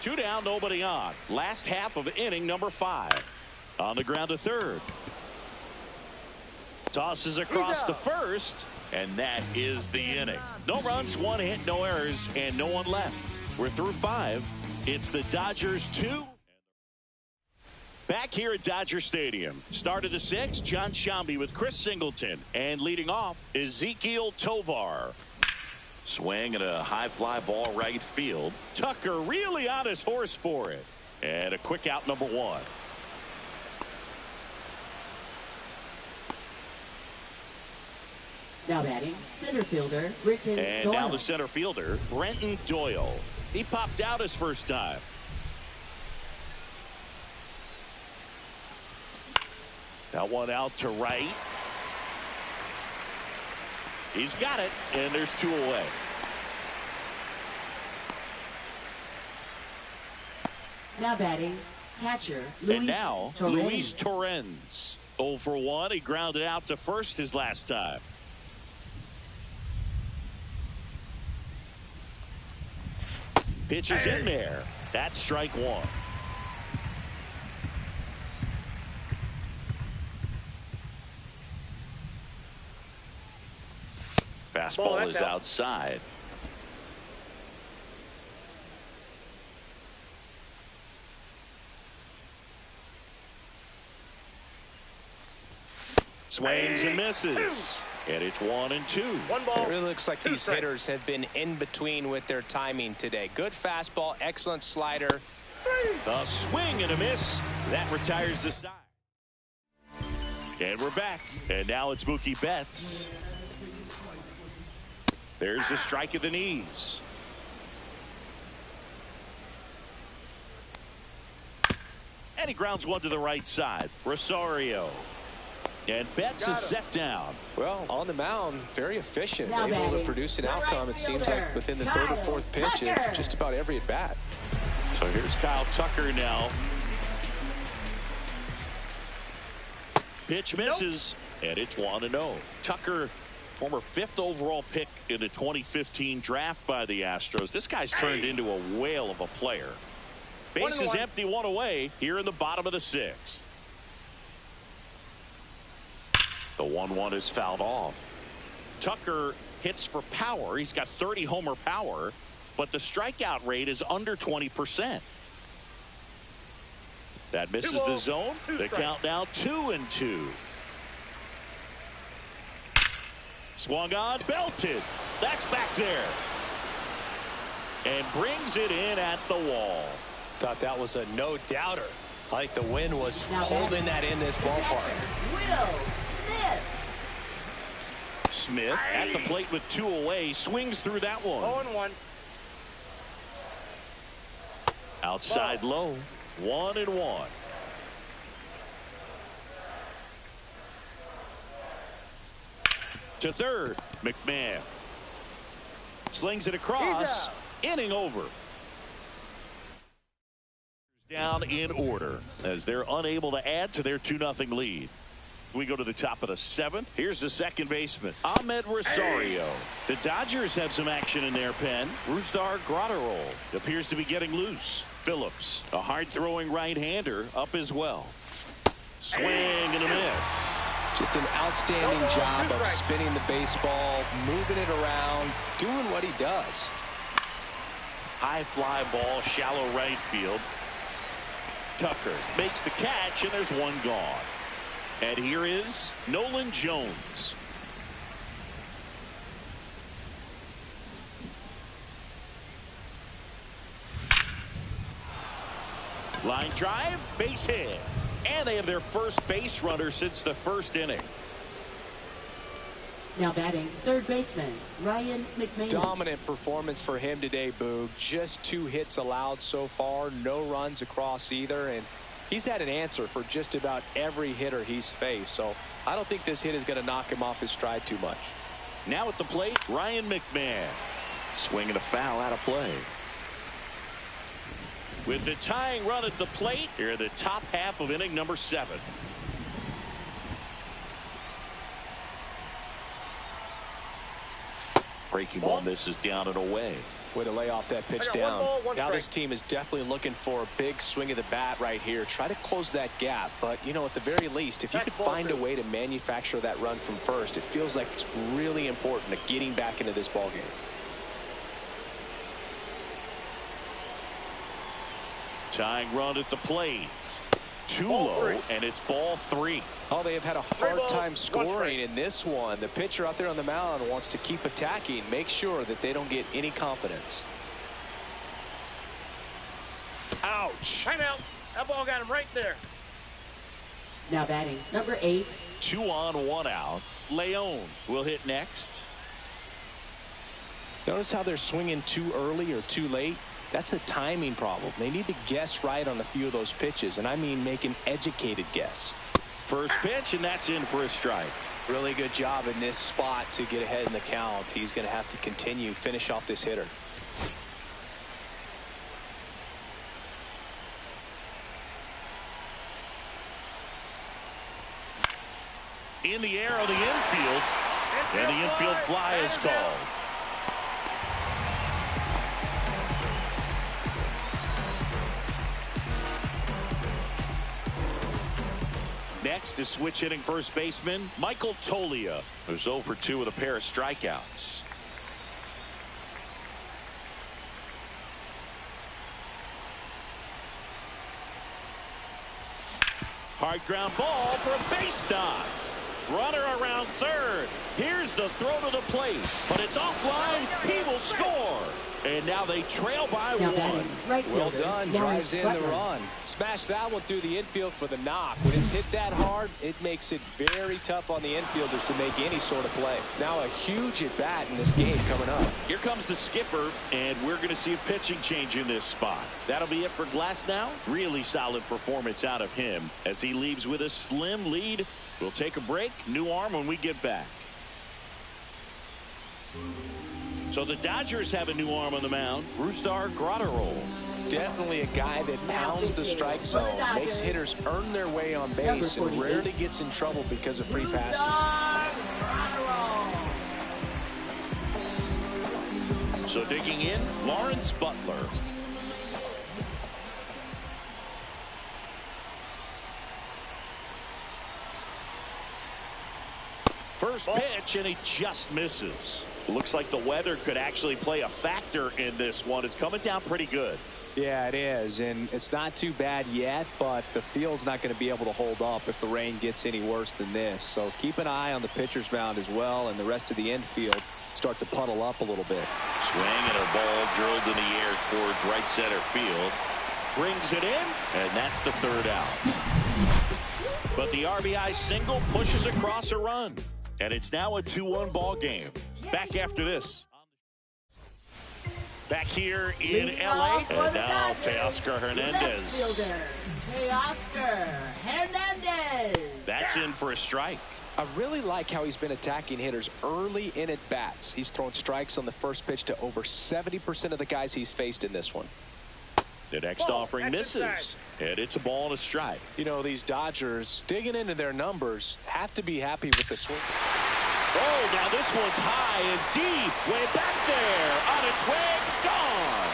2 down, nobody on. Last half of inning number 5. On the ground to third. Tosses across to first, and that is the inning. No runs, 1 hit, no errors, and no one left. We're through 5. It's the Dodgers 2. Back here at Dodger Stadium. Start of the 6th, John Sciambi with Chris Singleton. And leading off, Ezequiel Tovar. Swing and a high fly ball right field. Tucker really on his horse for it. And a quick out, number 1. Now batting, center fielder, Brenton Doyle. And now the center fielder, Brenton Doyle. He popped out his first time. That one out to right. He's got it, and there's 2 away. Now batting, catcher, Luis And now, Torrens. Luis Torrens. 0 for 1. He grounded out to first his last time. Pitch is in there. That's strike 1. Fastball is outside. Swings and misses. And it's 1 and 2. It really looks like these hitters have been in between with their timing today. Good fastball, excellent slider. A swing and a miss. That retires the side. And we're back. And now it's Mookie Betts. There's a strike at the knees. And he grounds one to the right side. Rosario. And Betts is set down. Well, on the mound, very efficient. Now able batting, to produce an the outcome, right it seems fielder, like, within the Kyle 3rd or 4th pitch Tucker. of just about every at-bat. So here's Kyle Tucker now. Pitch misses, and it's 1-0. Tucker, former 5th overall pick in the 2015 draft by the Astros. This guy's turned into a whale of a player. Base is empty, 1 away here in the bottom of the 6th. The 1-1 is fouled off. Tucker hits for power. He's got 30 homer power, but the strikeout rate is under 20%. That misses the zone. The count now 2-2. Swung on, belted. That's back there. And brings it in at the wall. Thought that was a no-doubter. I think the wind was holding that in this ballpark. Will Smith at the plate with 2 away. Swings through that one. 0-1. Outside low. 1-1. To third, McMahon. Slings it across. Inning over. Down in order as they're unable to add to their 2-0 lead. We go to the top of the 7th. Here's the second baseman, Ahmed Rosario. The Dodgers have some action in their pen. Rusdar Graterol appears to be getting loose. Phillips, a hard-throwing right-hander, up as well. Swing and a miss. Just an outstanding job of spinning the baseball, moving it around, doing what he does. High fly ball, shallow right field. Tucker makes the catch, and there's one gone. And here is Nolan Jones. Line drive, base hit. And they have their first base runner since the first inning. Now batting, third baseman, Ryan McMahon. Dominant performance for him today, Boog. Just 2 hits allowed so far, no runs across either, and he's had an answer for just about every hitter he's faced, so I don't think this hit is going to knock him off his stride too much. Now at the plate, Ryan McMahon. Swinging a foul out of play. With the tying run at the plate, here in the top half of inning number 7. Breaking ball misses down and away. Way to lay off that pitch down. Now this team is definitely looking for a big swing of the bat right here. Try to close that gap. But, you know, at the very least, if you could find a way to manufacture that run from first, it feels like it's really important to getting back into this ball game. Tying run at the plate. Too low, and it's ball 3. Oh, they have had a hard time scoring in this one. The pitcher out there on the mound wants to keep attacking, make sure that they don't get any confidence. Ouch. Time out. That ball got him right there. Now batting, number 8. 2 on, 1 out. Leon will hit next. Notice how they're swinging too early or too late? That's a timing problem. They need to guess right on a few of those pitches, and I mean make an educated guess. First pitch, and that's in for a strike. Really good job in this spot to get ahead in the count. He's going to have to continue, finish off this hitter. In the air of the infield, and the infield fly is called. Next is switch hitting first baseman Michael Toglia, who's 0 for 2 with a pair of strikeouts. Hard ground ball for a base knock. Runner around third. Here's the throw to the plate, but it's offline. He will score. And now they trail by 1. Right well done. Drives in the run. Smash that one through the infield for the knock. When it's hit that hard, it makes it very tough on the infielders to make any sort of play. Now a huge at bat in this game coming up. Here comes the skipper, and we're going to see a pitching change in this spot. That'll be it for Glasnow. Really solid performance out of him as he leaves with a slim lead. We'll take a break. New arm when we get back. So the Dodgers have a new arm on the mound, Rusdar Graterol. Definitely a guy that pounds the strike zone, makes hitters earn their way on base, and rarely gets in trouble because of free passes. So digging in, Lawrence Butler. First pitch, and he just misses. Looks like the weather could actually play a factor in this one. It's coming down pretty good. Yeah, it is, and it's not too bad yet, but the field's not going to be able to hold up if the rain gets any worse than this. So keep an eye on the pitcher's mound as well, and the rest of the infield start to puddle up a little bit. Swing and a ball drilled in the air towards right center field. Brings it in, and that's the third out. But the RBI single pushes across a run. And it's now a 2-1 ball game. Back after this. Back here in LA. And now Teoscar Hernandez. Teoscar Hernandez. That's in for a strike. I really like how he's been attacking hitters early in at bats. He's thrown strikes on the first pitch to over 70% of the guys he's faced in this one. The next offering misses, and it's a ball and a strike. You know, these Dodgers, digging into their numbers, have to be happy with the swing. Oh, now this one's high and deep, way back there, on its way, gone.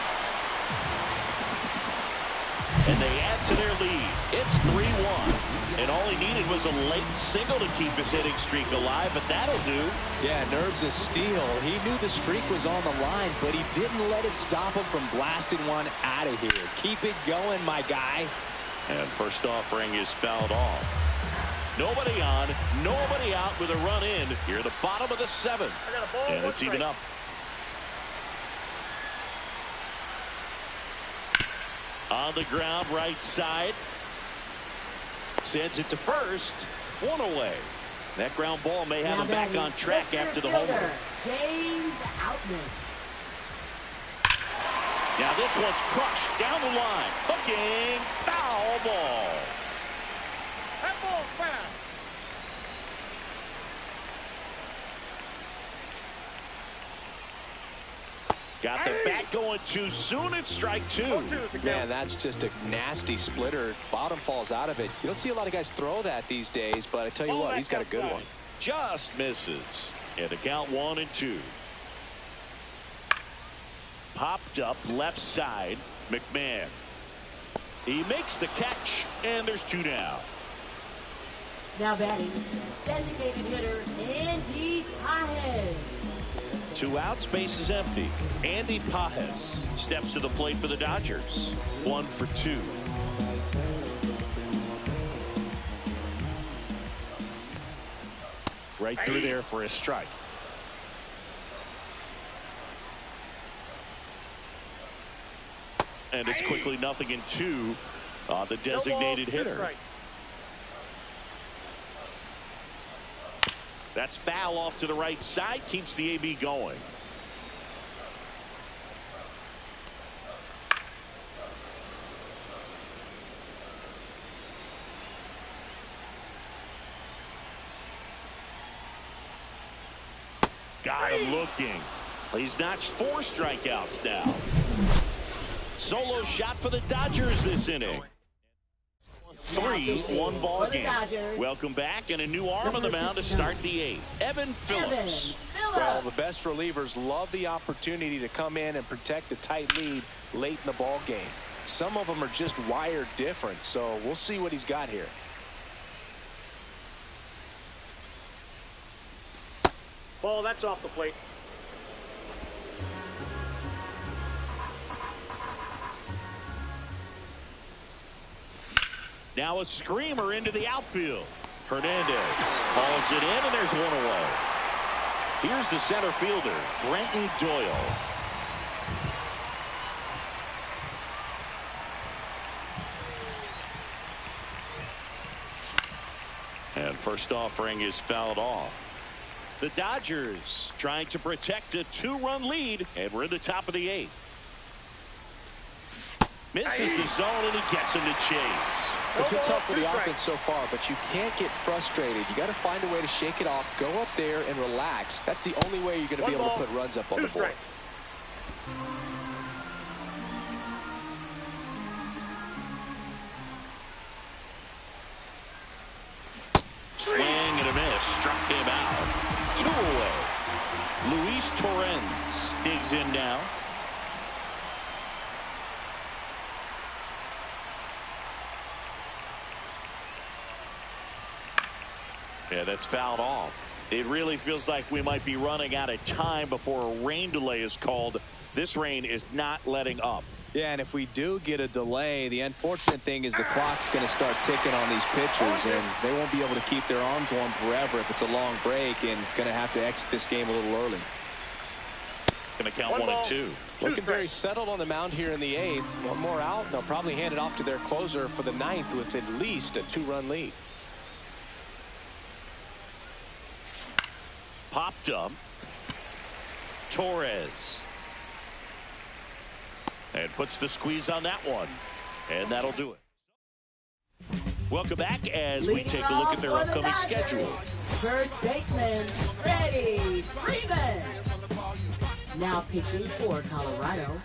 And they add to their lead. It's 3-1. And all he needed was a late single to keep his hitting streak alive, but that'll do. Yeah, nerves of steel. He knew the streak was on the line, but he didn't let it stop him from blasting one out of here. Keep it going, my guy. And first offering is fouled off. Nobody on, nobody out with a run in here at the bottom of the 7th. And it's even up. On the ground, right side. Sends it to first. One away. That ground ball may have him back on track after the homer. James Outman. Now this one's crushed down the line. Hooking. Foul ball. That ball's foul. Got the bat going too soon. It's strike 2. Man, that's just a nasty splitter. Bottom falls out of it. You don't see a lot of guys throw that these days, but I tell you what, he's got a good one. Just misses. And the count 1-2. Popped up left side. McMahon. He makes the catch, and there's 2 down. Now batting, designated hitter Andy Pages. 2 outs, base is empty. Andy Pages steps to the plate for the Dodgers. 1 for 2. Right through there for a strike. And it's quickly 0-2 on the designated hitter. That's foul off to the right side. Keeps the AB going. Got him looking. He's notched 4 strikeouts now. Solo shot for the Dodgers this inning. 3-1 ball game. Welcome back, and a new arm on the mound to start the 8th. Evan Phillips. Well, the best relievers love the opportunity to come in and protect a tight lead late in the ball game. Some of them are just wired different, so we'll see what he's got here. Ball, that's off the plate. Now a screamer into the outfield. Hernandez hauls it in, and there's 1 away. Here's the center fielder, Brenton Doyle. And first offering is fouled off. The Dodgers trying to protect a 2-run lead, and we're in the top of the 8th. Misses the zone, and he gets him to chase. It's been tough for the offense so far, but you can't get frustrated. You got to find a way to shake it off, go up there and relax. That's the only way you're going to be able to put runs up on the board. Swing and a miss. Struck him out. 2 away. Luis Torrens digs in now. Yeah, that's fouled off. It really feels like we might be running out of time before a rain delay is called. This rain is not letting up. Yeah, and if we do get a delay, the unfortunate thing is the clock's going to start ticking on these pitchers, and they won't be able to keep their arms warm forever if it's a long break, and going to have to exit this game a little early. Going to count 1-2. Looking very settled on the mound here in the 8th. 1 more out. They'll probably hand it off to their closer for the 9th with at least a 2-run lead. Popped up. Torres. And puts the squeeze on that one. And that'll do it. Welcome back as we take a look at their upcoming schedule. First baseman, Freddie Freeman. Now pitching for Colorado.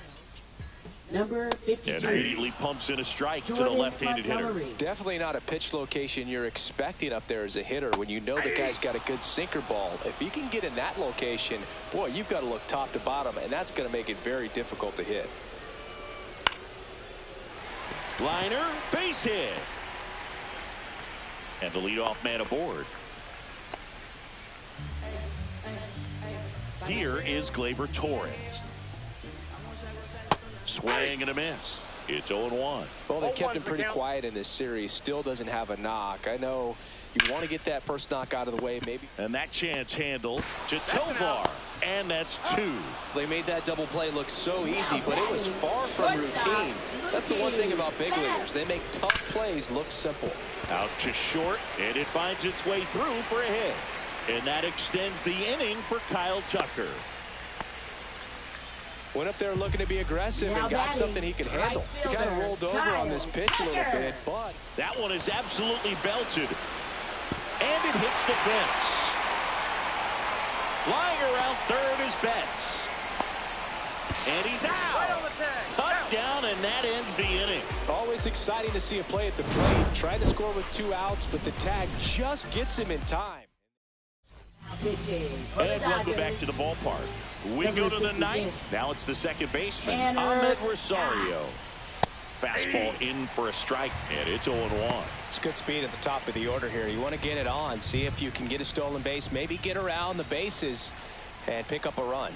Number 52. And immediately pumps in a strike to the left-handed hitter. Definitely not a pitch location you're expecting up there as a hitter when you know the guy's got a good sinker ball. If he can get in that location, boy, you've got to look top to bottom, and that's going to make it very difficult to hit. Liner, base hit. And the leadoff man aboard. Here is Gleyber Torres. Swing and a miss. It's 0-1. Well, they kept him pretty quiet in this series. Still doesn't have a knock. I know you want to get that first knock out of the way, maybe. And that chance handled to Tovar. And that's 2. They made that double play look so easy, but it was far from routine. That's the one thing about big leaguers. They make tough plays look simple. Out to short, and it finds its way through for a hit. And that extends the inning for Kyle Tucker. Went up there looking to be aggressive and got something he could handle. He kind of rolled over on this pitch a little bit, but that one is absolutely belted. And it hits the fence. Flying around third is Betts. And he's out. Cut down, and that ends the inning. Always exciting to see a play at the plate. Tried to score with 2 outs, but the tag just gets him in time. And welcome back to the ballpark. We go to the 9th. Now it's the second baseman, Ahmed Rosario. Fastball in for a strike, and it's 0-1. It's good speed at the top of the order here. You want to get it on, see if you can get a stolen base, maybe get around the bases and pick up a run.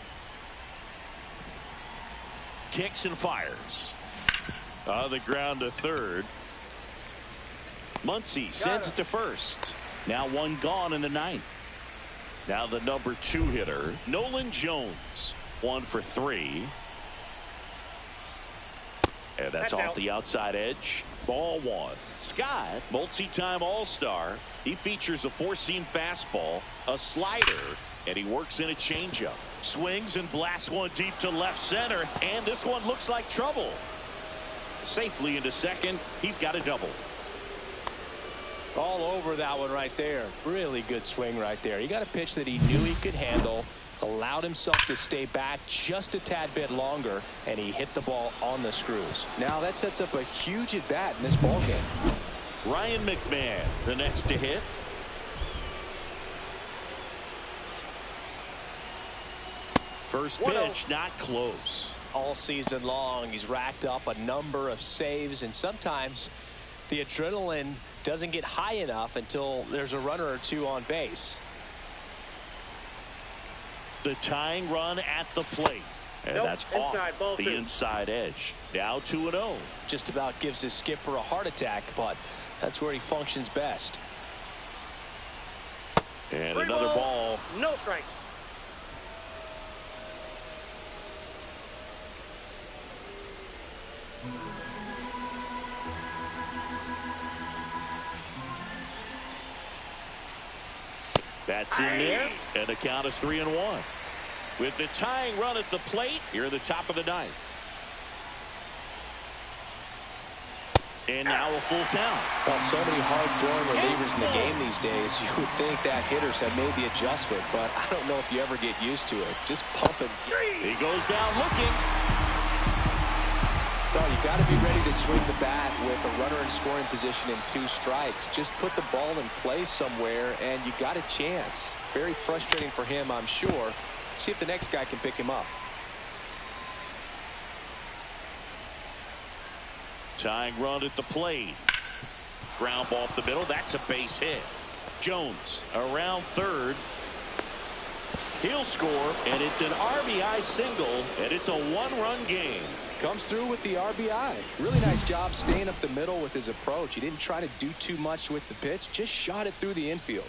Kicks and fires. On the ground to third. Muncy sends it to first. Now 1 gone in the 9th. Now the number 2 hitter, Nolan Jones. 1 for 3. And that's off the outside edge. Ball 1. Scott, multi-time All-Star. He features a 4-seam fastball, a slider, and he works in a changeup. Swings and blasts one deep to left center, and this one looks like trouble. Safely into second. He's got a double. All over that one right there. Really good swing right there. He got a pitch that he knew he could handle, allowed himself to stay back just a tad bit longer, and he hit the ball on the screws. Now that sets up a huge at bat in this ball game. Ryan McMahon, the next to hit. First pitch, not close. All season long, he's racked up a number of saves, and sometimes the adrenaline doesn't get high enough until there's a runner or 2 on base. The tying run at the plate. And that's off the inside edge. Now 2-0. Just about gives his skipper a heart attack, but that's where he functions best. And another ball. No strike. That's in there, and the count is 3-1. With the tying run at the plate, here at the top of the 9th. And now a full count. Well, so many hard-throwing relievers in the game these days, you would think that hitters have made the adjustment, but I don't know if you ever get used to it. Just pump it. He goes down looking. No, you got to be ready to swing the bat with a runner in scoring position and 2 strikes. Just put the ball in place somewhere, and you got a chance. Very frustrating for him, I'm sure. See if the next guy can pick him up. Tying run at the plate. Ground ball up the middle. That's a base hit. Jones around third. He'll score, and it's an RBI single, and it's a 1-run game. Comes through with the RBI. Really nice job staying up the middle with his approach. He didn't try to do too much with the pitch, just shot it through the infield.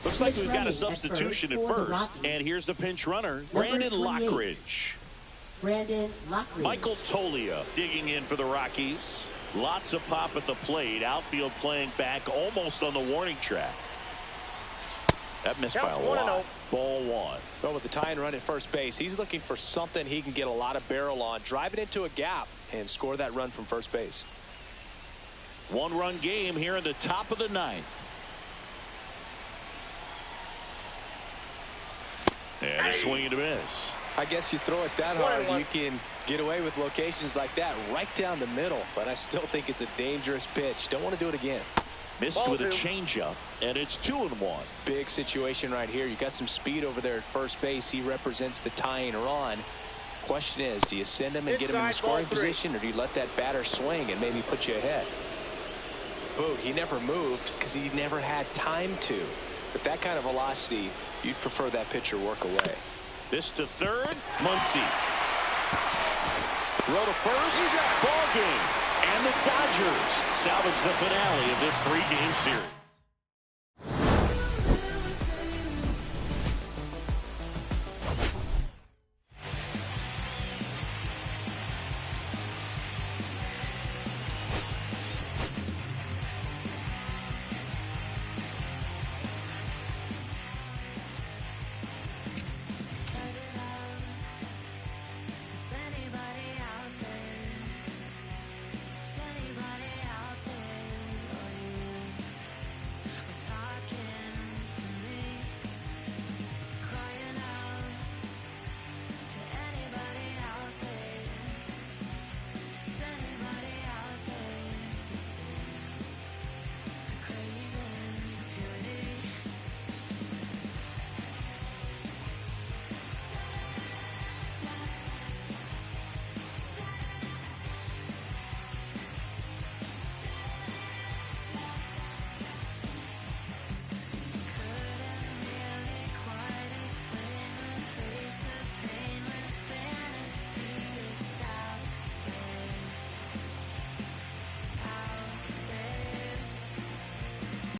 Looks like we've got a substitution at first. And here's the pinch runner, Brandon Lockridge. Michael Toglia digging in for the Rockies. Lots of pop at the plate. Outfield playing back almost on the warning track. That missed by a lot. Ball one. Well, with the tying run at first base, he's looking for something he can get a lot of barrel on, drive it into a gap, and score that run from first base. One-run game here in the top of the ninth. And a swing and a miss. I guess you throw it that hard, you can get away with locations like that right down the middle. But I still think it's a dangerous pitch. Don't want to do it again. Missed with a changeup, and it's 2-1. Big situation right here. You got some speed over there at first base. He represents the tying run. Question is, do you send him and get him in the scoring position, or do you let that batter swing and maybe put you ahead? Boog, he never moved because he never had time to. But that kind of velocity, you'd prefer that pitcher work away. This to third, Muncy. Throw to first, ball game. And the Dodgers salvage the finale of this 3-game series.